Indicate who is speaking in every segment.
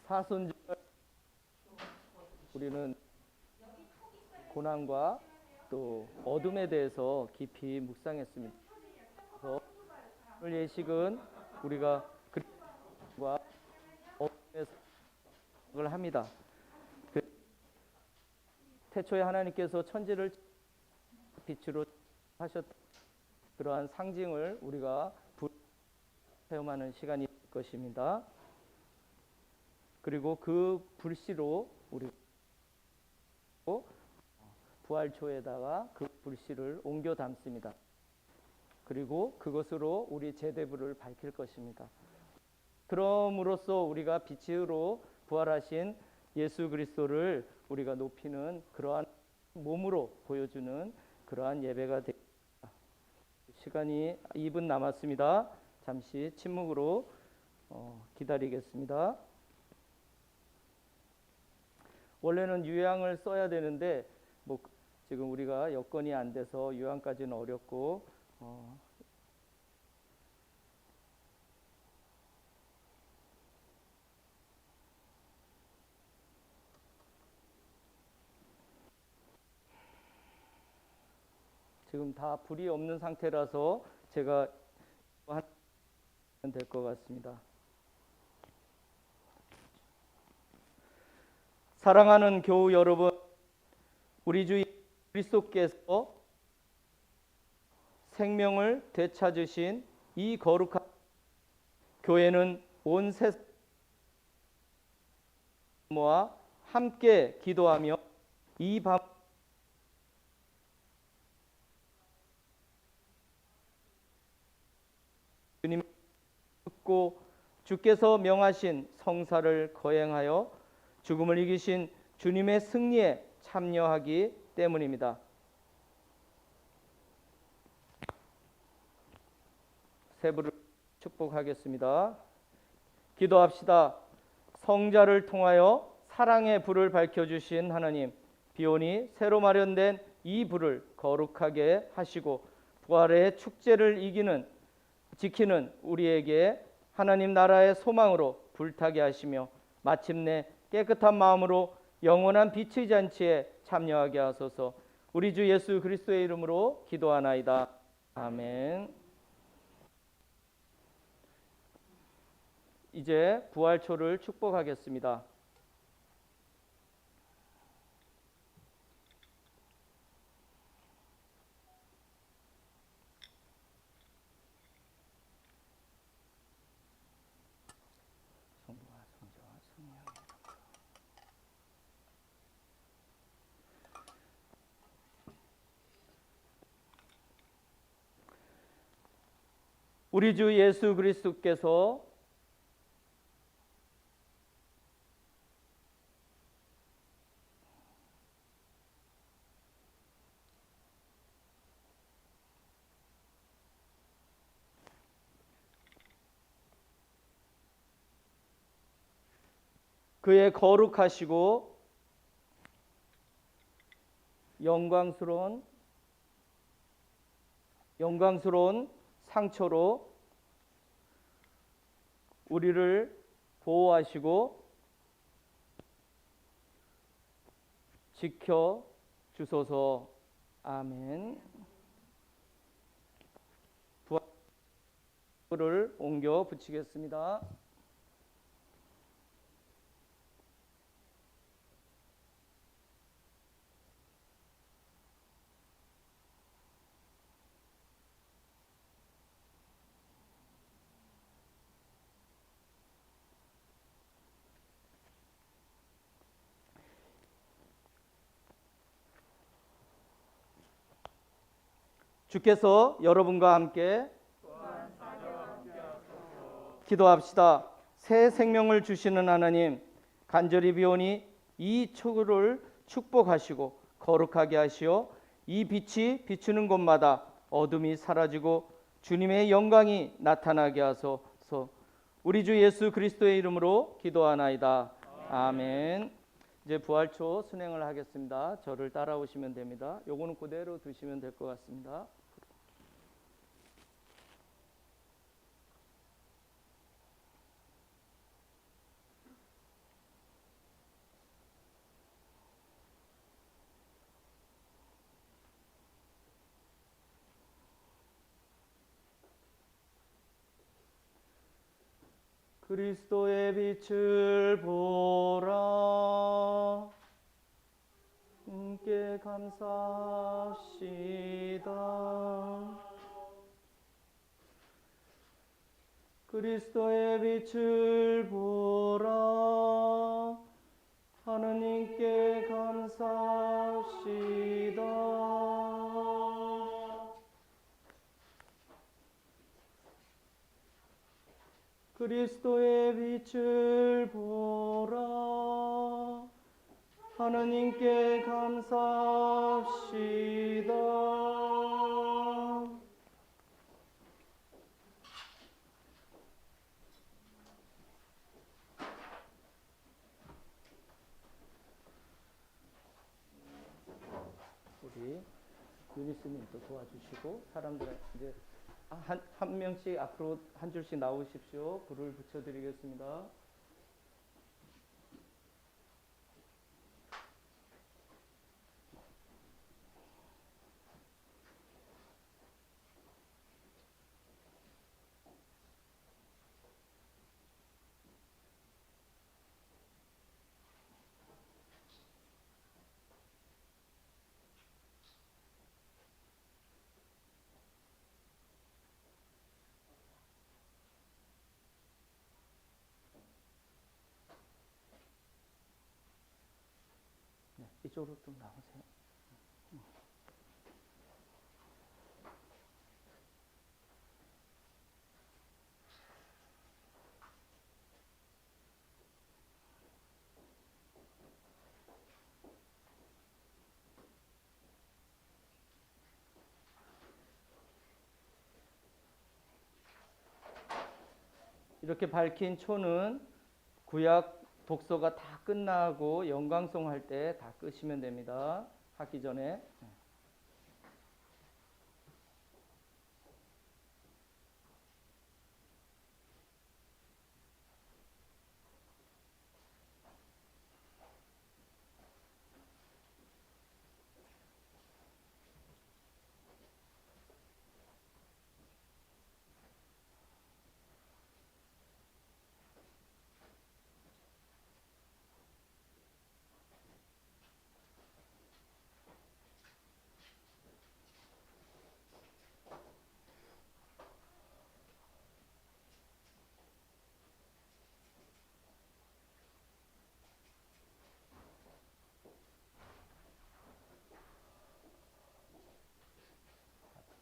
Speaker 1: 사순절 우리는 고난과 또 어둠에 대해서 깊이 묵상했습니다. 그래서 오늘 예식은 우리가 그리스도와 어둠의 생각을 합니다. 태초에 하나님께서 천지를 빛으로 하셨던 그러한 상징을 우리가 체험하는 시간이 될 것입니다. 그리고 그 불씨로 우리 부활초에다가 그 불씨를 옮겨 담습니다. 그리고 그것으로 우리 제대부를 밝힐 것입니다. 그럼으로써 우리가 빛으로 부활하신 예수 그리스도를 우리가 높이는 그러한 몸으로 보여주는 그러한 예배가 됩니다. 시간이 2분 남았습니다. 잠시 침묵으로 기다리겠습니다. 원래는 유향을 써야 되는데 지금 우리가 여건이 안 돼서 유향까지는 어렵고 지금 다 불이 없는 상태라서 제가 하면 될 것 같습니다. 사랑하는 교우 여러분, 우리 주 그리스도께서 생명을 되찾으신 이 거룩한 교회는 온 세상과 함께 기도하며 이 밤 주님 듣고 주께서 명하신 성사를 거행하여 죽음을 이기신 주님의 승리에 참여하기 때문입니다. 세부를 축복하겠습니다. 기도합시다. 성자를 통하여 사랑의 불을 밝혀주신 하나님, 비오니 새로 마련된 이 불을 거룩하게 하시고 부활의 축제를 지키는 우리에게 하나님 나라의 소망으로 불타게 하시며 마침내 깨끗한 마음으로 영원한 빛의 잔치에 참여하게 하소서. 우리 주 예수 그리스도의 이름으로 기도하나이다. 아멘. 이제 부활초를 축복하겠습니다. 우리 주 예수 그리스도께서 그의 거룩하시고 영광스러운 상처로 우리를 보호하시고 지켜 주소서. 아멘. 부활을 옮겨 붙이겠습니다. 주께서 여러분과 함께 기도합시다. 새 생명을 주시는 하나님, 간절히 비오니 이 초를 축복하시고 거룩하게 하시어 이 빛이 비추는 곳마다 어둠이 사라지고 주님의 영광이 나타나게 하소서. 우리 주 예수 그리스도의 이름으로 기도하나이다. 아멘. 이제 부활초 순행을 하겠습니다. 저를 따라오시면 됩니다. 요거는 그대로 두시면 될 것 같습니다. 그리스도의 빛을 보라. 주님께 감사합시다. 그리스도의 빛을 보라. 하느님께 감사합시다. 그리스도의 빛을 보라. 하느님께 감사합시다. 우리 유니스님도 도와주시고 사람들 이제 한 명씩 앞으로 한 줄씩 나오십시오. 불을 붙여드리겠습니다. 네, 이쪽으로 좀 나오세요. 이렇게 밝힌 초는 구약 독서가 다 끝나고 영광송 할 때 다 끄시면 됩니다. 하기 전에.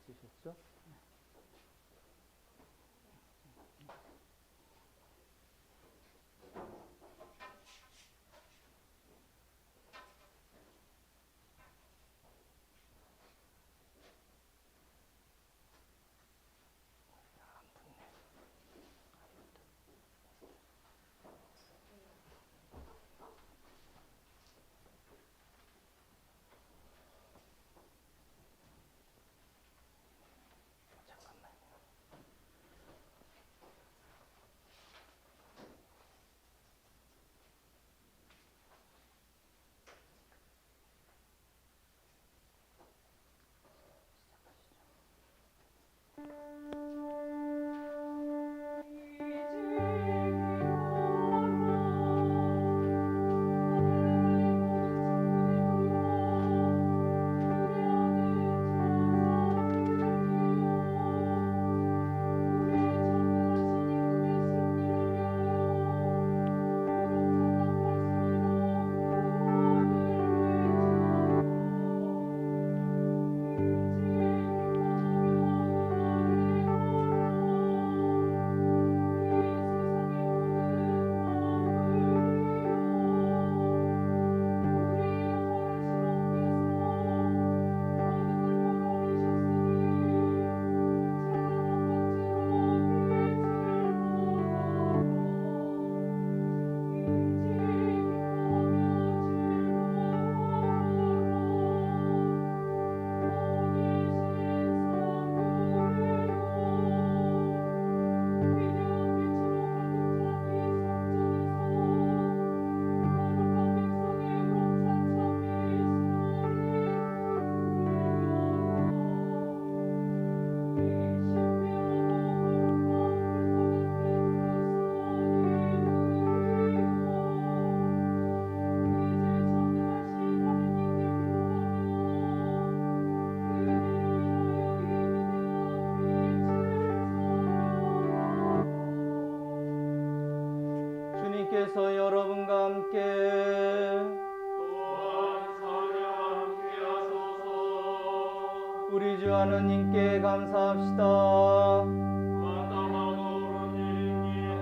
Speaker 1: 주셨죠? 함께
Speaker 2: 또한 사녀와 함께하소서.
Speaker 1: 우리 주 하느님께 감사합시다.
Speaker 2: 마땅하고 옳은 일이니이다.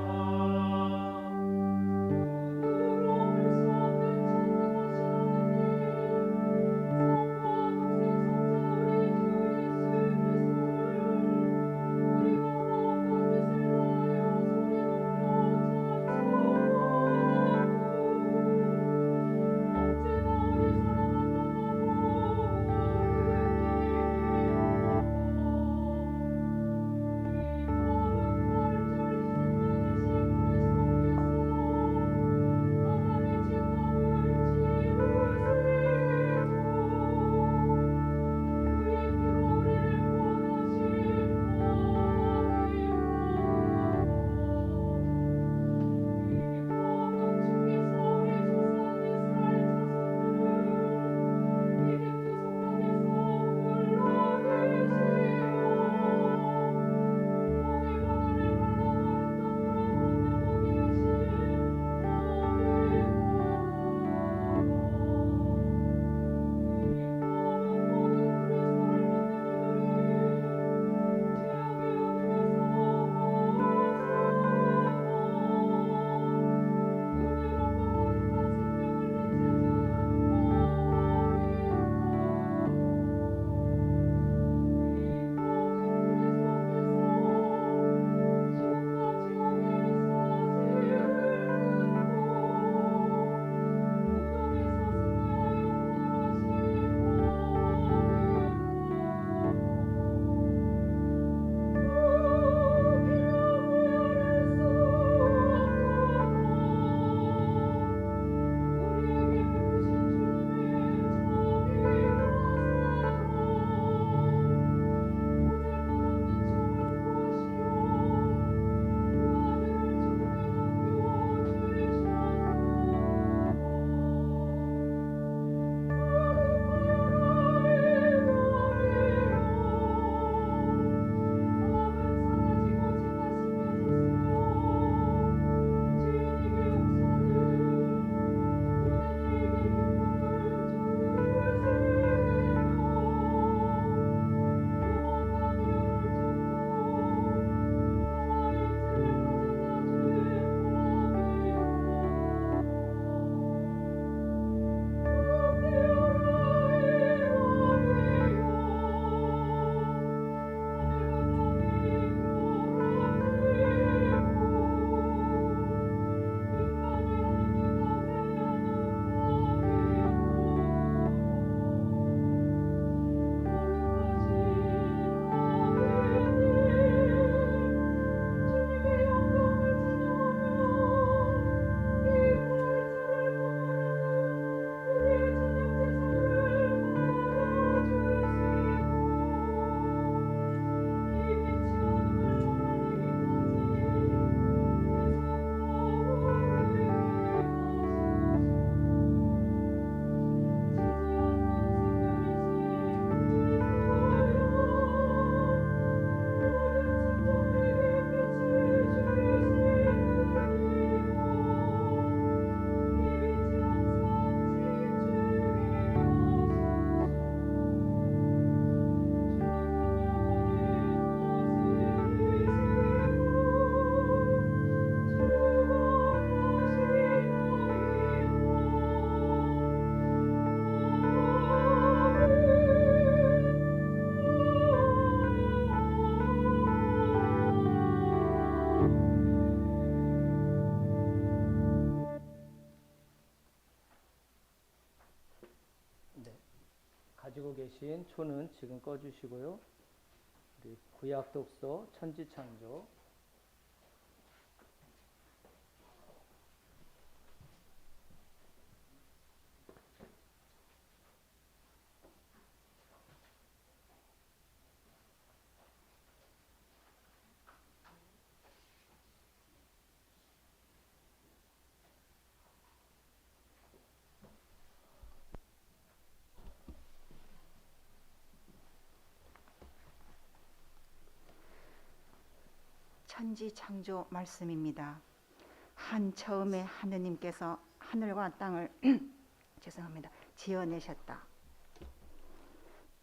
Speaker 1: 가지고 계신 초는 지금 꺼주시고요. 우리 구약 독서 천지창조
Speaker 3: 천지창조 말씀입니다. 한 처음에 하느님께서 하늘과 땅을 죄송합니다. 지어내셨다.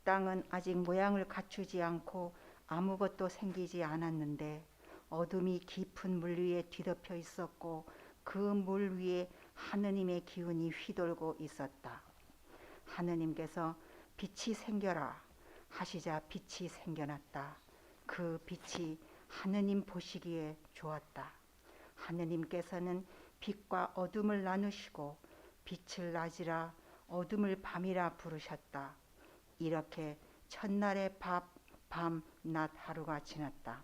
Speaker 3: 땅은 아직 모양을 갖추지 않고 아무것도 생기지 않았는데 어둠이 깊은 물 위에 뒤덮여 있었고 그 물 위에 하느님의 기운이 휘돌고 있었다. 하느님께서 빛이 생겨라 하시자 빛이 생겨났다. 그 빛이 하느님 보시기에 좋았다. 하느님께서는 빛과 어둠을 나누시고 빛을 낮이라 어둠을 밤이라 부르셨다. 이렇게 첫날의 밤, 낮 하루가 지났다.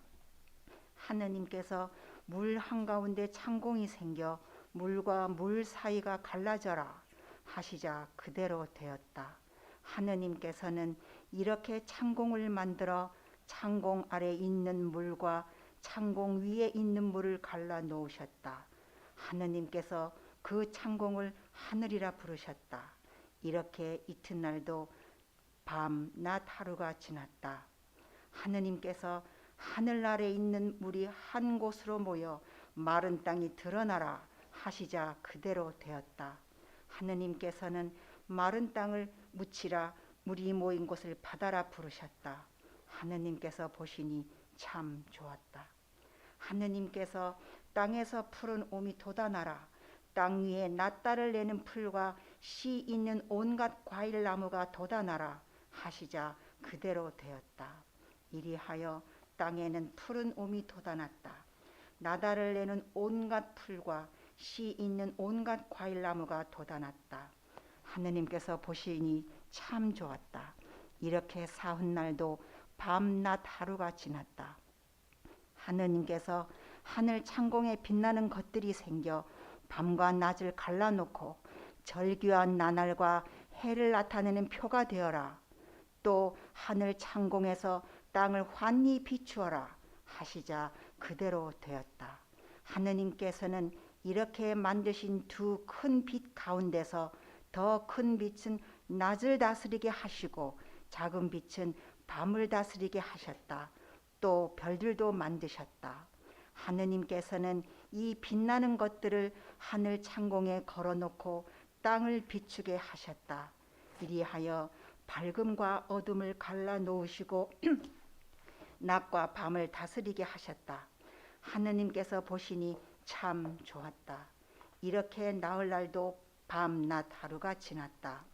Speaker 3: 하느님께서 물 한가운데 창공이 생겨 물과 물 사이가 갈라져라 하시자 그대로 되었다. 하느님께서는 이렇게 창공을 만들어 창공 아래 있는 물과 창공 위에 있는 물을 갈라 놓으셨다. 하느님께서 그 창공을 하늘이라 부르셨다. 이렇게 이튿날도 밤, 낮 하루가 지났다. 하느님께서 하늘 아래 있는 물이 한 곳으로 모여 마른 땅이 드러나라 하시자 그대로 되었다. 하느님께서는 마른 땅을 묻히라 물이 모인 곳을 바다라 부르셨다. 하느님께서 보시니 참 좋았다. 하느님께서 땅에서 푸른 옴이 돋아나라 땅 위에 낫달을 내는 풀과 씨 있는 온갖 과일 나무가 돋아나라 하시자 그대로 되었다. 이리하여 땅에는 푸른 옴이 돋아났다. 나달을 내는 온갖 풀과 씨 있는 온갖 과일 나무가 돋아났다. 하느님께서 보시니 참 좋았다. 이렇게 사흔날도 밤낮 하루가 지났다. 하느님께서 하늘 창공에 빛나는 것들이 생겨 밤과 낮을 갈라놓고 절규한 나날과 해를 나타내는 표가 되어라. 또 하늘 창공에서 땅을 환히 비추어라 하시자 그대로 되었다. 하느님께서는 이렇게 만드신 두 큰 빛 가운데서 더 큰 빛은 낮을 다스리게 하시고 작은 빛은 밤을 다스리게 하셨다. 또 별들도 만드셨다. 하느님께서는 이 빛나는 것들을 하늘 창공에 걸어놓고 땅을 비추게 하셨다. 이리하여 밝음과 어둠을 갈라 놓으시고 낮과 밤을 다스리게 하셨다. 하느님께서 보시니 참 좋았다. 이렇게 나흘날도 밤, 낮 하루가 지났다.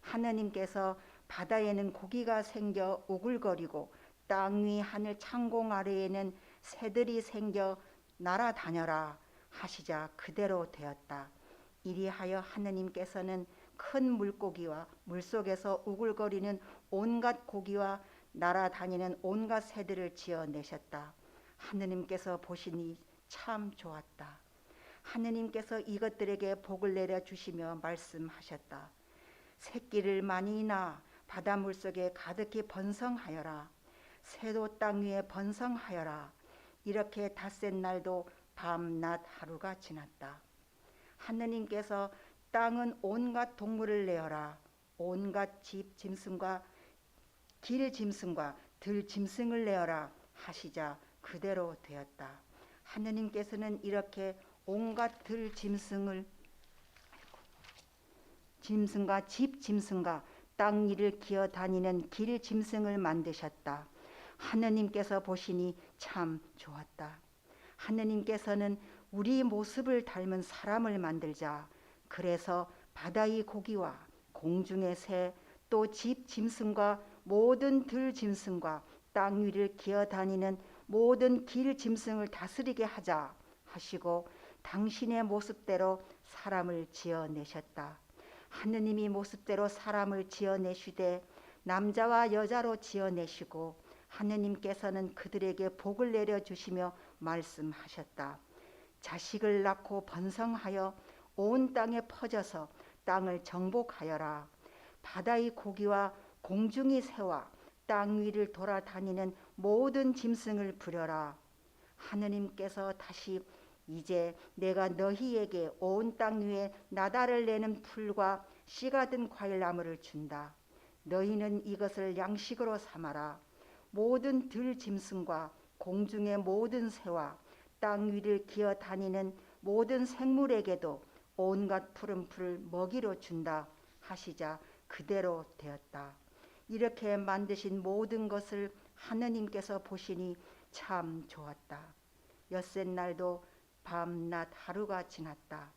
Speaker 3: 하느님께서 바다에는 고기가 생겨 오글거리고 땅 위 하늘 창공 아래에는 새들이 생겨 날아다녀라 하시자 그대로 되었다. 이리하여 하느님께서는 큰 물고기와 물속에서 우글거리는 온갖 고기와 날아다니는 온갖 새들을 지어내셨다. 하느님께서 보시니 참 좋았다. 하느님께서 이것들에게 복을 내려주시며 말씀하셨다. 새끼를 많이 낳아 바닷물 속에 가득히 번성하여라. 새도 땅 위에 번성하여라. 이렇게 닷새 날도 밤, 낮 하루가 지났다. 하느님께서 땅은 온갖 동물을 내어라. 온갖 집 짐승과 길 짐승과 들 짐승을 내어라 하시자 그대로 되었다. 하느님께서는 이렇게 온갖 들 짐승과 집 짐승과 땅 위를 기어 다니는 길 짐승을 만드셨다. 하느님께서 보시니 참 좋았다. 하느님께서는 우리 모습을 닮은 사람을 만들자. 그래서 바다의 고기와 공중의 새, 또 집 짐승과 모든 들 짐승과 땅 위를 기어 다니는 모든 길 짐승을 다스리게 하자 하시고 당신의 모습대로 사람을 지어내셨다. 하느님이 모습대로 사람을 지어내시되 남자와 여자로 지어내시고 하느님께서는 그들에게 복을 내려주시며 말씀하셨다. 자식을 낳고 번성하여 온 땅에 퍼져서 땅을 정복하여라. 바다의 고기와 공중의 새와 땅 위를 돌아다니는 모든 짐승을 부려라. 하느님께서 다시 이제 내가 너희에게 온 땅 위에 나달을 내는 풀과 씨가 든 과일나무를 준다. 너희는 이것을 양식으로 삼아라. 모든 들 짐승과 공중의 모든 새와 땅 위를 기어 다니는 모든 생물에게도 온갖 푸른 풀을 먹이로 준다 하시자 그대로 되었다. 이렇게 만드신 모든 것을 하느님께서 보시니 참 좋았다. 엿새날도 밤낮 하루가 지났다.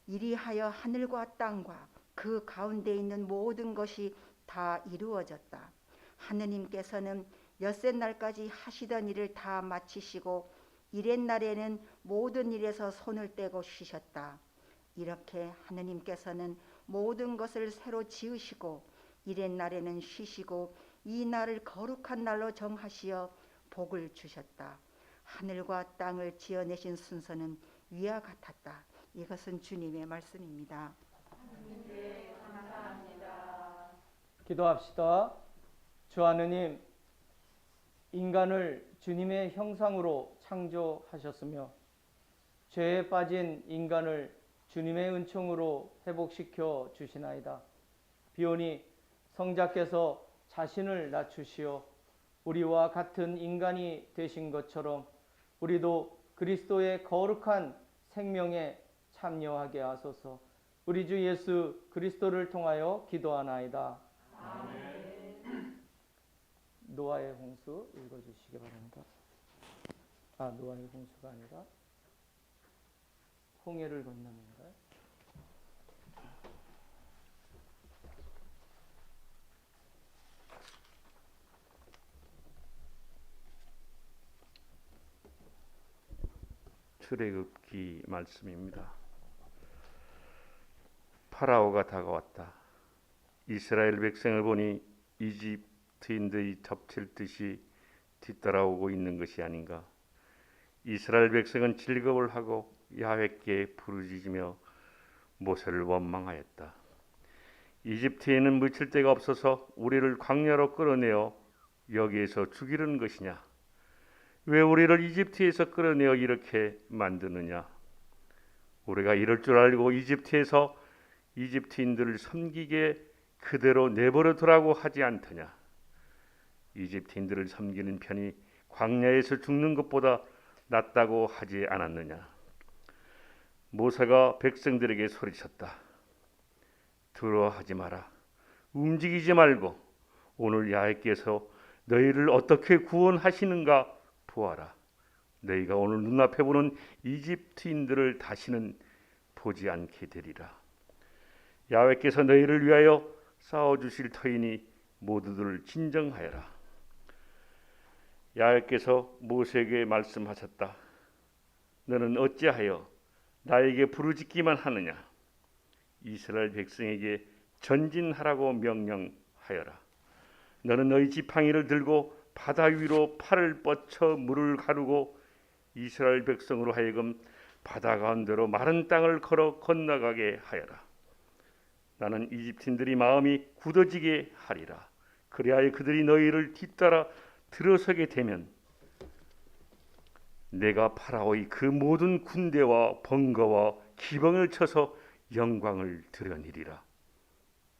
Speaker 3: 이리하여 하늘과 땅과 그 가운데 있는 모든 것이 다 이루어졌다. 하느님께서는 엿새날까지 하시던 일을 다 마치시고 이렛날에는 모든 일에서 손을 떼고 쉬셨다. 이렇게 하느님께서는 모든 것을 새로 지으시고 이렛날에는 쉬시고 이 날을 거룩한 날로 정하시어 복을 주셨다. 하늘과 땅을 지어내신 순서는 위와 같았다. 이것은 주님의 말씀입니다.
Speaker 1: 기도합시다. 주 하느님, 인간을 주님의 형상으로 창조하셨으며 죄에 빠진 인간을 주님의 은총으로 회복시켜 주시나이다. 비오니 성자께서 자신을 낮추시어 우리와 같은 인간이 되신 것처럼 우리도 그리스도의 거룩한 생명에 참여하게 하소서. 우리 주 예수 그리스도를 통하여 기도하나이다. 아멘. 노아의 홍수 읽어주시기 바랍니다. 노아의 홍수가 아니라 홍해를 건너는가요?
Speaker 4: 출애굽기 말씀입니다. 파라오가 다가왔다. 이스라엘 백성을 보니 이집트인들이 덮칠 뒤따라오고 있는 것이 아닌가. 이스라엘 백성은 즐거움을 하고 야훼께 부르짖으며 모세를 원망하였다. 이집트에는 묻힐 데가 없어서 우리를 광야로 끌어내어 여기에서 죽이려는 것이냐? 왜 우리를 이집트에서 끌어내어 이렇게 만드느냐? 우리가 이럴 줄 알고 이집트에서 이집트인들을 섬기게 그대로 내버려 두라고 하지 않더냐? 이집트인들을 섬기는 편이 광야에서 죽는 것보다 낫다고 하지 않았느냐? 모세가 백성들에게 소리쳤다. 두려워하지 마라. 움직이지 말고 오늘 야훼께서 너희를 어떻게 구원하시는가 보아라. 너희가 오늘 눈앞에 보는 이집트인들을 다시는 보지 않게 되리라. 야훼께서 너희를 위하여 싸워주실 터이니 모두들 진정하여라. 야훼께서 모세에게 말씀하셨다. 너는 어찌하여 나에게 부르짖기만 하느냐? 이스라엘 백성에게 전진하라고 명령하여라. 너는 너희 지팡이를 들고 바다 위로 팔을 뻗쳐 물을 가르고 이스라엘 백성으로 하여금 바다 가운데로 마른 땅을 걸어 건너가게 하여라. 나는 이집트인들이 마음이 굳어지게 하리라. 그리하여 그들이 너희를 뒤따라 들어서게 되면 내가 파라오의 그 모든 군대와 번거와 기병을 쳐서 영광을 드러내리라.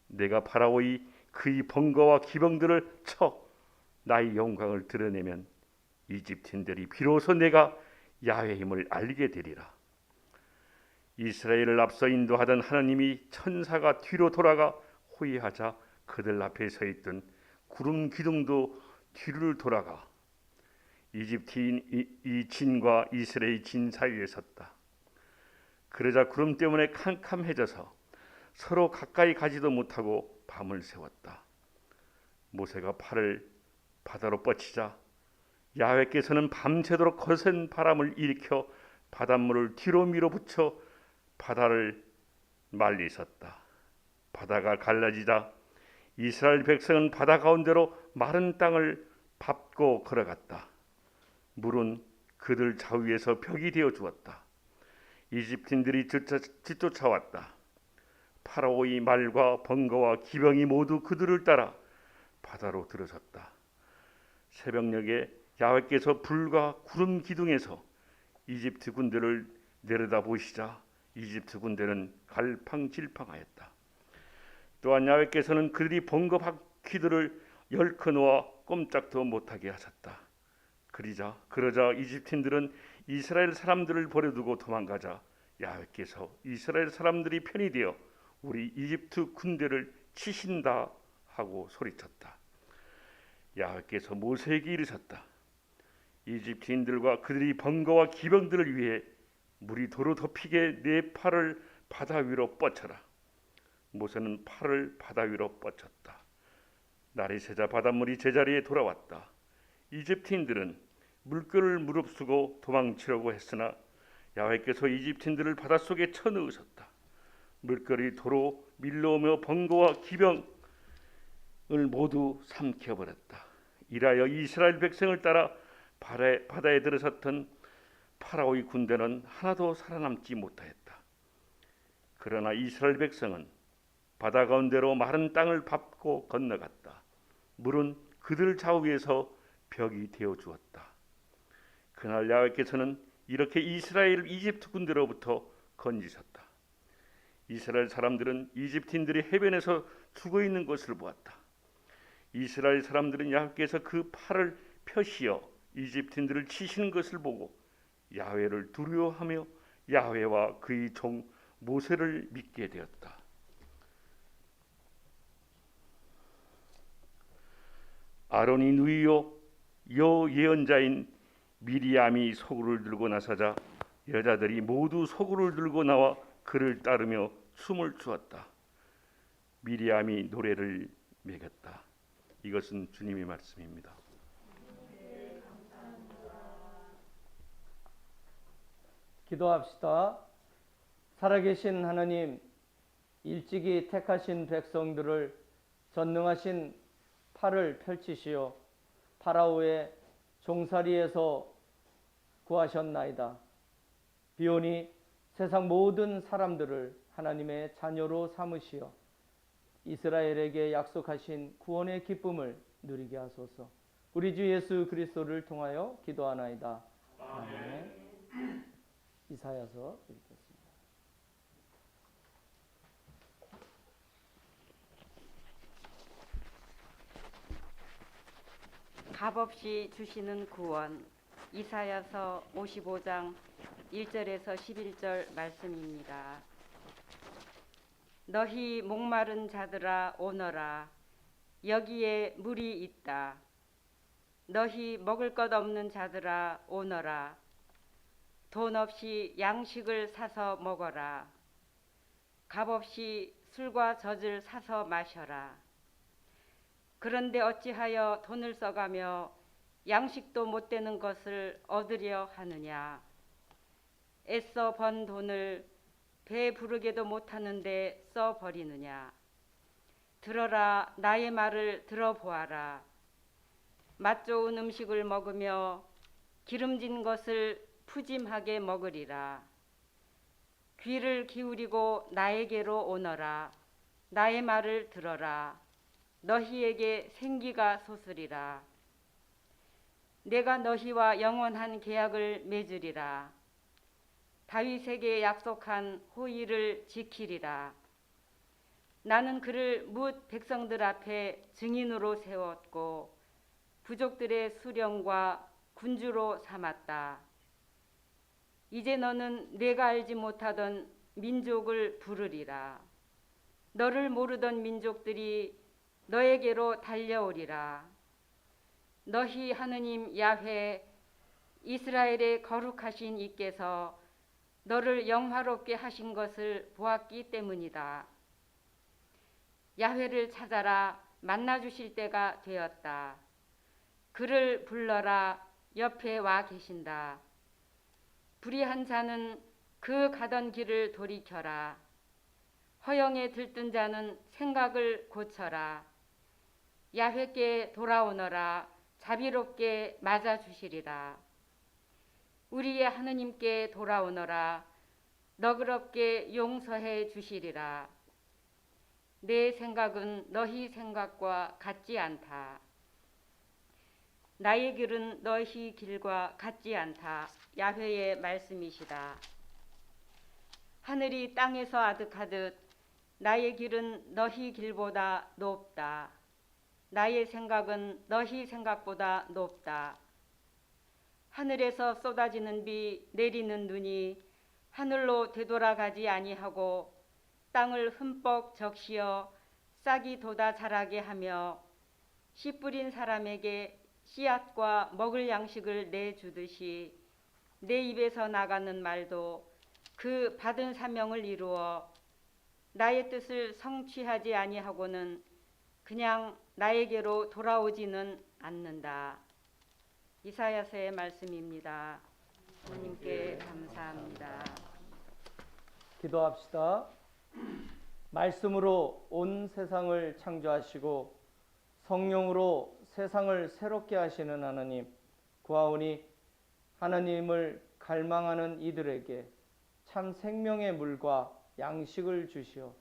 Speaker 4: 내가 파라오의 그의 번거와 기병들을 쳐 나의 영광을 드러내면 이집트인들이 비로소 내가 야훼의 힘을 알게 되리라. 이스라엘을 앞서 인도하던 하나님이 천사가 뒤로 돌아가 호위하자 그들 앞에 서 있던 구름 기둥도 뒤를 돌아가 이집트인 이 진과 이스라엘 진 사이에 섰다. 그러자 구름 때문에 캄캄해져서 서로 가까이 가지도 못하고 밤을 새웠다. 모세가 팔을 바다로 뻗치자 야훼께서는 밤새도록 거센 바람을 일으켜 바닷물을 뒤로 밀어붙여 바다를 말리셨다. 바다가 갈라지자 이스라엘 백성은 바다 가운데로 마른 땅을 밟고 걸어갔다. 물은 그들 좌우에서 벽이 되어 주었다. 이집트인들이 뒤쫓아왔다. 파라오의 말과 번거와 기병이 모두 그들을 따라 바다로 들어섰다. 새벽녘에 야훼께서 불과 구름 기둥에서 이집트 군대를 내려다보시자 이집트 군대는 갈팡질팡하였다. 또한 야훼께서는 그들이 번거 바퀴들을 열커놓아 꼼짝도 못하게 하셨다. 그러자 이집트인들은 이스라엘 사람들을 버려두고 도망가자 야훼께서 이스라엘 사람들이 편이 되어 우리 이집트 군대를 치신다 하고 소리쳤다. 야훼께서 모세에게 이르셨다. 이집트인들과 그들이 번거와 기병들을 위해 물이 도로 덮이게 내 팔을 바다 위로 뻗쳐라. 모세는 팔을 바다 위로 뻗쳤다. 날이 새자 바닷물이 제자리에 돌아왔다. 이집트인들은 물결을 무릅쓰고 도망치려고 했으나 야훼께서 이집트인들을 바닷속에 쳐넣으셨다. 물결이 도로 밀려오며 번거와 기병을 모두 삼켜버렸다. 이라여 이스라엘 백성을 따라 바다에 들어섰던 파라오의 군대는 하나도 살아남지 못하였다. 그러나 이스라엘 백성은 바다 가운데로 마른 땅을 밟고 건너갔다. 물은 그들 좌우에서 벽이 되어 주었다. 그날 야훼께서는 이렇게 이스라엘을 이집트 군대로부터 건지셨다. 이스라엘 사람들은 이집트인들이 해변에서 죽어 있는 것을 보았다. 이스라엘 사람들은 야훼께서 그 팔을 펴시어 이집트인들을 치시는 것을 보고 야훼를 두려워하며 야훼와 그의 종 모세를 믿게 되었다. 아론이 누이요 여 예언자인 미리암이 소구를 들고 나서자 여자들이 모두 소구를 들고 나와 그를 따르며 춤을 추었다. 미리암이 노래를 매겼다. 이것은 주님의 말씀입니다.
Speaker 1: 기도합시다. 살아계신 하나님, 일찍이 택하신 백성들을 전능하신 팔을 펼치시어 파라오의 종살이에서 구하셨나이다. 비오니 세상 모든 사람들을 하나님의 자녀로 삼으시어 이스라엘에게 약속하신 구원의 기쁨을 누리게 하소서. 우리 주 예수 그리스도를 통하여 기도하나이다. 아멘. 이사야서 읽겠습니다.
Speaker 5: 값없이 주시는 구원. 이사야서 55장 1절에서 11절 말씀입니다. 너희 목마른 자들아 오너라. 여기에 물이 있다. 너희 먹을 것 없는 자들아 오너라. 돈 없이 양식을 사서 먹어라. 값없이 술과 젖을 사서 마셔라. 그런데 어찌하여 돈을 써가며 양식도 못 되는 것을 얻으려 하느냐. 애써 번 돈을 배 부르게도 못하는데 써버리느냐. 들어라, 나의 말을 들어보아라. 맛 좋은 음식을 먹으며 기름진 것을 푸짐하게 먹으리라. 귀를 기울이고 나에게로 오너라. 나의 말을 들어라. 너희에게 생기가 솟으리라. 내가 너희와 영원한 계약을 맺으리라. 다윗에게 약속한 호의를 지키리라. 나는 그를 뭇 백성들 앞에 증인으로 세웠고 부족들의 수령과 군주로 삼았다. 이제 너는 내가 알지 못하던 민족을 부르리라. 너를 모르던 민족들이 너에게로 달려오리라. 너희 하느님 야훼 이스라엘의 거룩하신 이께서 너를 영화롭게 하신 것을 보았기 때문이다. 야훼를 찾아라. 만나 주실 때가 되었다. 그를 불러라. 옆에 와 계신다. 불의한 자는 그 가던 길을 돌이켜라. 허영에 들뜬 자는 생각을 고쳐라. 야훼께 돌아오너라. 자비롭게 맞아주시리라. 우리의 하느님께 돌아오너라. 너그럽게 용서해 주시리라. 내 생각은 너희 생각과 같지 않다. 나의 길은 너희 길과 같지 않다. 야훼의 말씀이시다. 하늘이 땅에서 아득하듯 나의 길은 너희 길보다 높다. 나의 생각은 너희 생각보다 높다. 하늘에서 쏟아지는 비, 내리는 눈이 하늘로 되돌아가지 아니하고 땅을 흠뻑 적시어 싹이 돋아 자라게 하며 씨 뿌린 사람에게 씨앗과 먹을 양식을 내주듯이 내 입에서 나가는 말도 그 받은 사명을 이루어 나의 뜻을 성취하지 아니하고는 그냥 나에게로 돌아오지는 않는다. 이사야서의 말씀입니다. 하나님께 감사합니다.
Speaker 1: 기도합시다. 말씀으로 온 세상을 창조하시고 성령으로 세상을 새롭게 하시는 하나님, 구하오니 하나님을 갈망하는 이들에게 참 생명의 물과 양식을 주시어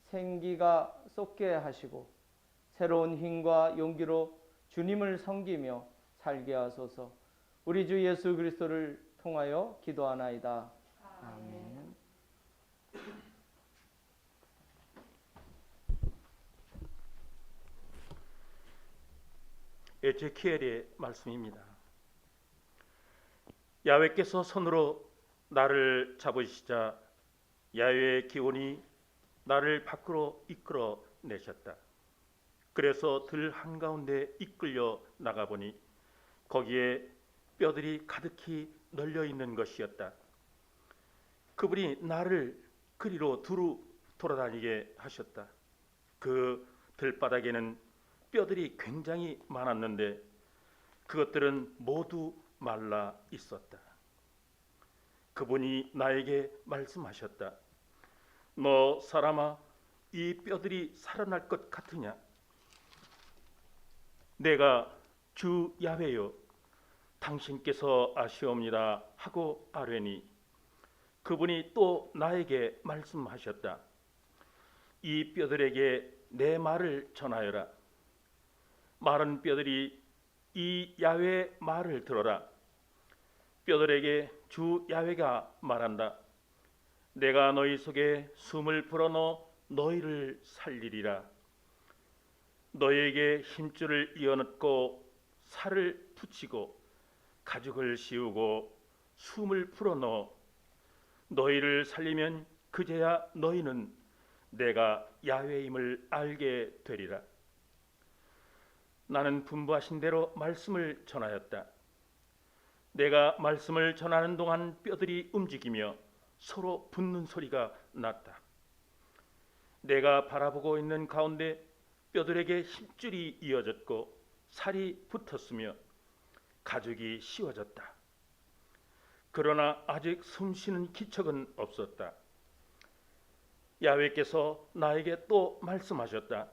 Speaker 1: 생기가 쏟게 하시고 새로운 힘과 용기로 주님을 섬기며 살게 하소서. 우리 주 예수 그리스도를 통하여 기도하나이다. 아멘.
Speaker 6: 에제키엘의 말씀입니다. 야훼께서 손으로 나를 잡으시자 야훼의 기운이 나를 밖으로 이끌어 내셨다. 그래서 들 한가운데 이끌려 나가보니 거기에 뼈들이 가득히 널려 있는 것이었다. 그분이 나를 그리로 두루 돌아다니게 하셨다. 그 들바닥에는 뼈들이 굉장히 많았는데 그것들은 모두 말라 있었다. 그분이 나에게 말씀하셨다. 너 사람아, 이 뼈들이 살아날 것 같으냐? 내가 주 야훼여 당신께서 아시옵니다 하고 아뢰니 그분이 또 나에게 말씀하셨다. 이 뼈들에게 내 말을 전하여라. 마른 뼈들이 이 야훼의 말을 들어라. 뼈들에게 주 야훼가 말한다. 내가 너희 속에 숨을 불어넣어 너희를 살리리라. 너희에게 힘줄을 이어넣고 살을 붙이고 가죽을 씌우고 숨을 불어넣어 너희를 살리면 그제야 너희는 내가 야훼임을 알게 되리라. 나는 분부하신 대로 말씀을 전하였다. 내가 말씀을 전하는 동안 뼈들이 움직이며 서로 붙는 소리가 났다. 내가 바라보고 있는 가운데 뼈들에게 힘줄이 이어졌고 살이 붙었으며 가죽이 씌워졌다. 그러나 아직 숨쉬는 기척은 없었다. 야훼께서 나에게 또 말씀하셨다.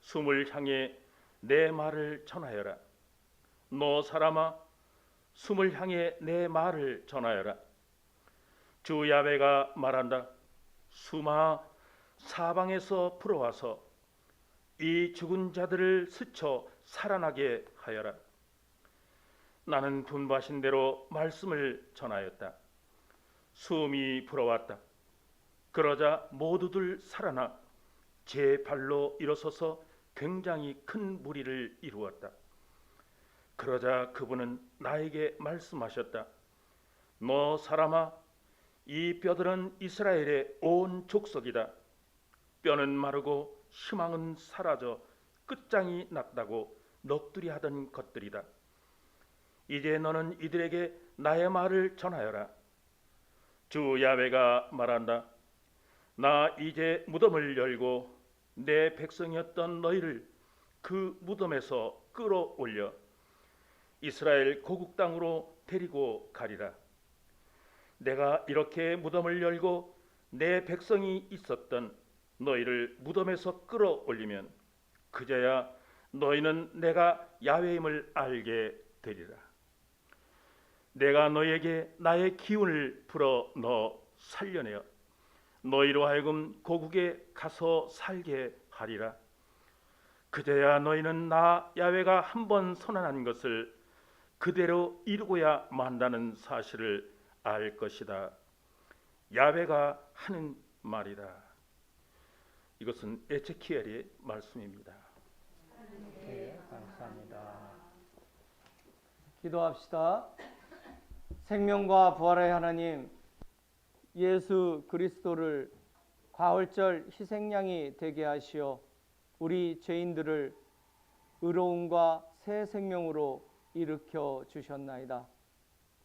Speaker 6: 숨을 향해 내 말을 전하여라. 너 사람아, 숨을 향해 내 말을 전하여라. 주 야훼가 말한다. 숨아, 사방에서 불어와서 이 죽은 자들을 스쳐 살아나게 하여라. 나는 분부하신 대로 말씀을 전하였다. 숨이 불어왔다. 그러자 모두들 살아나 제 발로 일어서서 굉장히 큰 무리를 이루었다. 그러자 그분은 나에게 말씀하셨다. 너 사람아, 이 뼈들은 이스라엘의 온 족속이다. 뼈는 마르고 희망은 사라져 끝장이 났다고 넋두리 하던 것들이다. 이제 너는 이들에게 나의 말을 전하여라. 주 야훼가 말한다. 나 이제 무덤을 열고 내 백성이었던 너희를 그 무덤에서 끌어올려 이스라엘 고국 땅으로 데리고 가리라. 내가 이렇게 무덤을 열고 내 백성이 있었던 너희를 무덤에서 끌어올리면 그제야 너희는 내가 야훼임을 알게 되리라. 내가 너희에게 나의 기운을 불어 넣어 살려내어 너희로 하여금 고국에 가서 살게 하리라. 그제야 너희는 나 야훼가 한번 선언한 것을 그대로 이루고야 만다는 사실을 알 것이다. 야훼가 하는 말이다. 이것은 에제키엘의 말씀입니다.
Speaker 1: 네, 감사합니다. 기도합시다. 생명과 부활의 하나님, 예수 그리스도를 과월절 희생양이 되게 하시어 우리 죄인들을 의로움과 새 생명으로 일으켜 주셨나이다.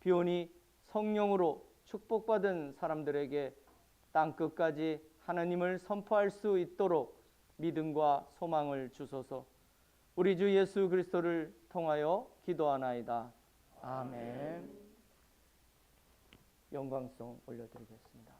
Speaker 1: 비오니 성령으로 축복받은 사람들에게 땅끝까지 하나님을 선포할 수 있도록 믿음과 소망을 주소서. 우리 주 예수 그리스도를 통하여 기도하나이다. 아멘. 영광송 올려드리겠습니다.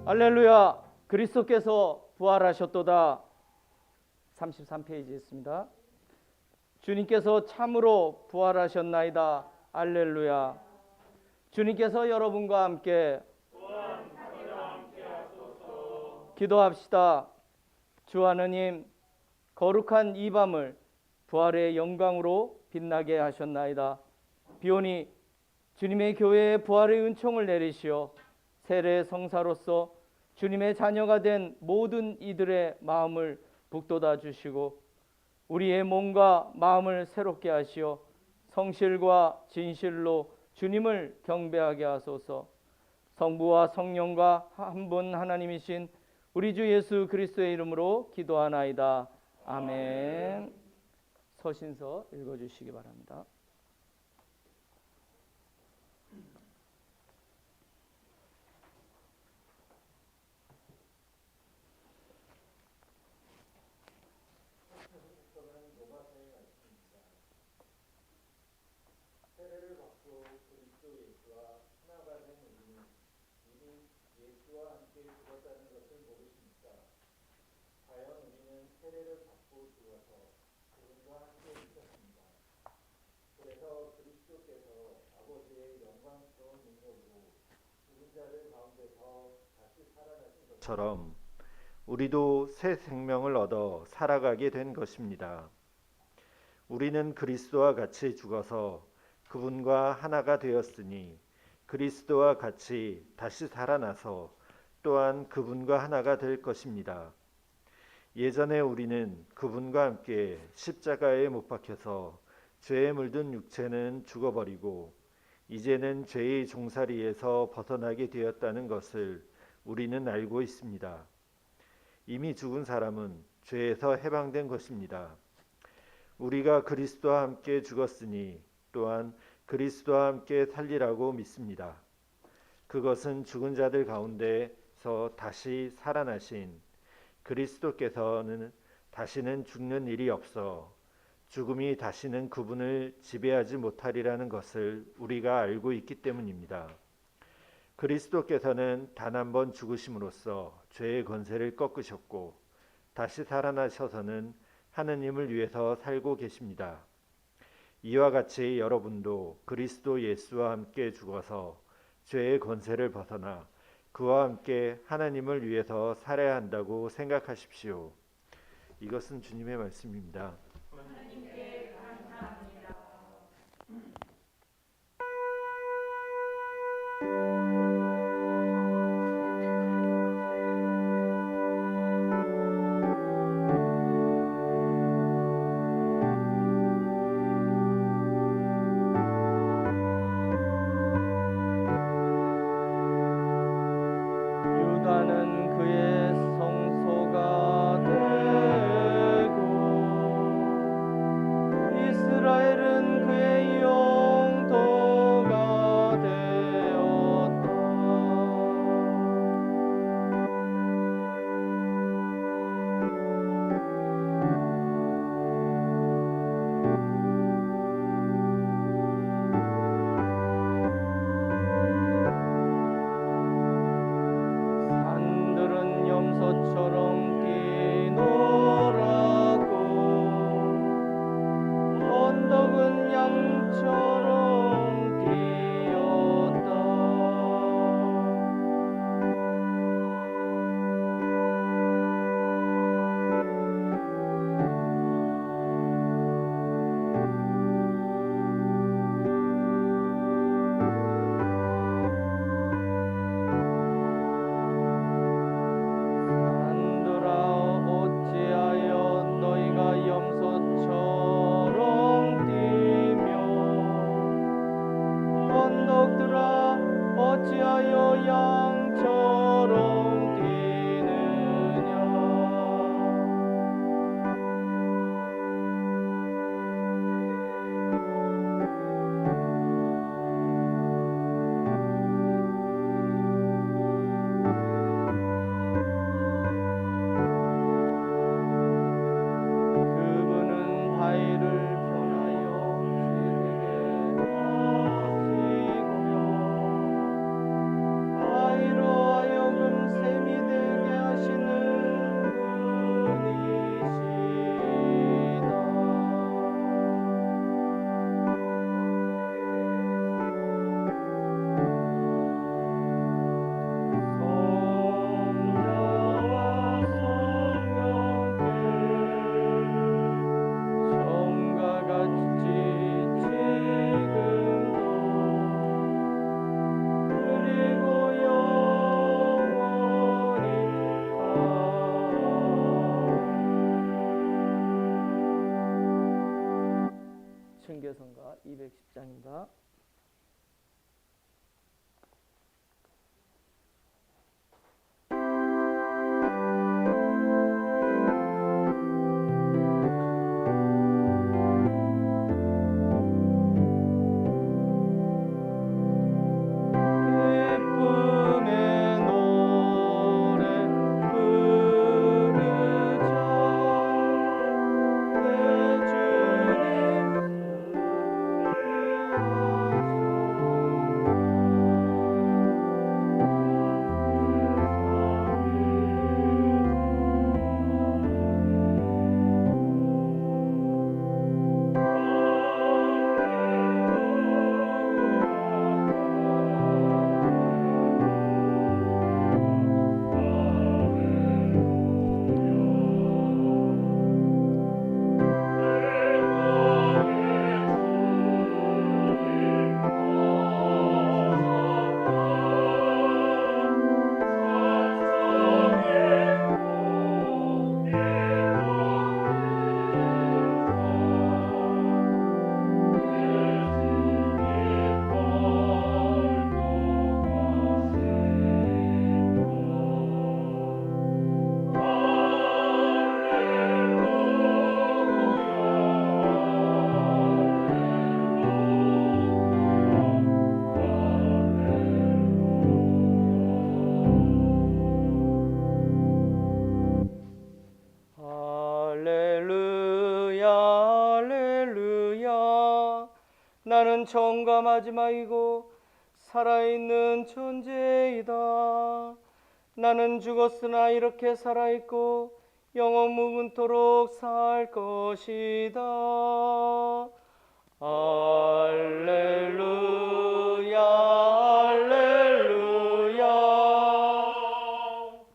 Speaker 1: 할렐루야. 그리스도께서 부활하셨도다. 33페이지 있습니다. 주님께서 참으로 부활하셨나이다. 할렐루야. 주님께서 여러분과 함께 기도합시다. 주 하느님, 거룩한 이 밤을 부활의 영광으로 빛나게 하셨나이다. 비오니 주님의 교회에 부활의 은총을 내리시어 세례 성사로서 주님의 자녀가 된 모든 이들의 마음을 북돋아 주시고 우리의 몸과 마음을 새롭게 하시어 성실과 진실로 주님을 경배하게 하소서. 성부와 성령과 한 분 하나님이신 우리 주 예수 그리스도의 이름으로 기도하나이다. 아멘. 서신서 읽어주시기 바랍니다.
Speaker 7: 처럼 우리도 새 생명을 얻어 살아가게 된 것입니다. 우리는 그리스도와 같이 죽어서 그분과 하나가 되었으니 그리스도와 같이 다시 살아나서 또한 그분과 하나가 될 것입니다. 예전에 우리는 그분과 함께 십자가에 못 박혀서 죄에 물든 육체는 죽어버리고 이제는 죄의 종살이에서 벗어나게 되었다는 것을 우리는 알고 있습니다. 이미 죽은 사람은 죄에서 해방된 것입니다. 우리가 그리스도와 함께 죽었으니 또한 그리스도와 함께 살리라고 믿습니다. 그것은 죽은 자들 가운데서 다시 살아나신 그리스도께서는 다시는 죽는 일이 없어 죽음이 다시는 그분을 지배하지 못하리라는 것을 우리가 알고 있기 때문입니다. 그리스도께서는 단 한 번 죽으심으로써 죄의 권세를 꺾으셨고 다시 살아나셔서는 하느님을 위해서 살고 계십니다. 이와 같이 여러분도 그리스도 예수와 함께 죽어서 죄의 권세를 벗어나 그와 함께 하나님을 위해서 살아야 한다고 생각하십시오. 이것은 주님의 말씀입니다.
Speaker 1: 유다는 그의 성소가 되고 이스라엘은 그의 영토가 되었다. 산들은 염소처럼 뛰놀았고 언덕은 양처럼 뛰었다. 산들아 어찌하여 너희가 염소처럼 뛰며 언덕들아 어찌하여 양처럼 뛰느냐. 그분은 바위를 변하여 새되게 하시고 바위로 하여금 샘이 되게 하시는 분이시다. 성자와 성령께 처음과 같이 지금도 그리고 영원히 청교성가 210장입니다. 기쁨의 노래 부르자 내 주님 나는 처음과 마지막이고 살아있는 존재이다. 나는 죽었으나 이렇게 살아있고 영원 무근토록 살 것이다. 할렐루야, 할렐루야.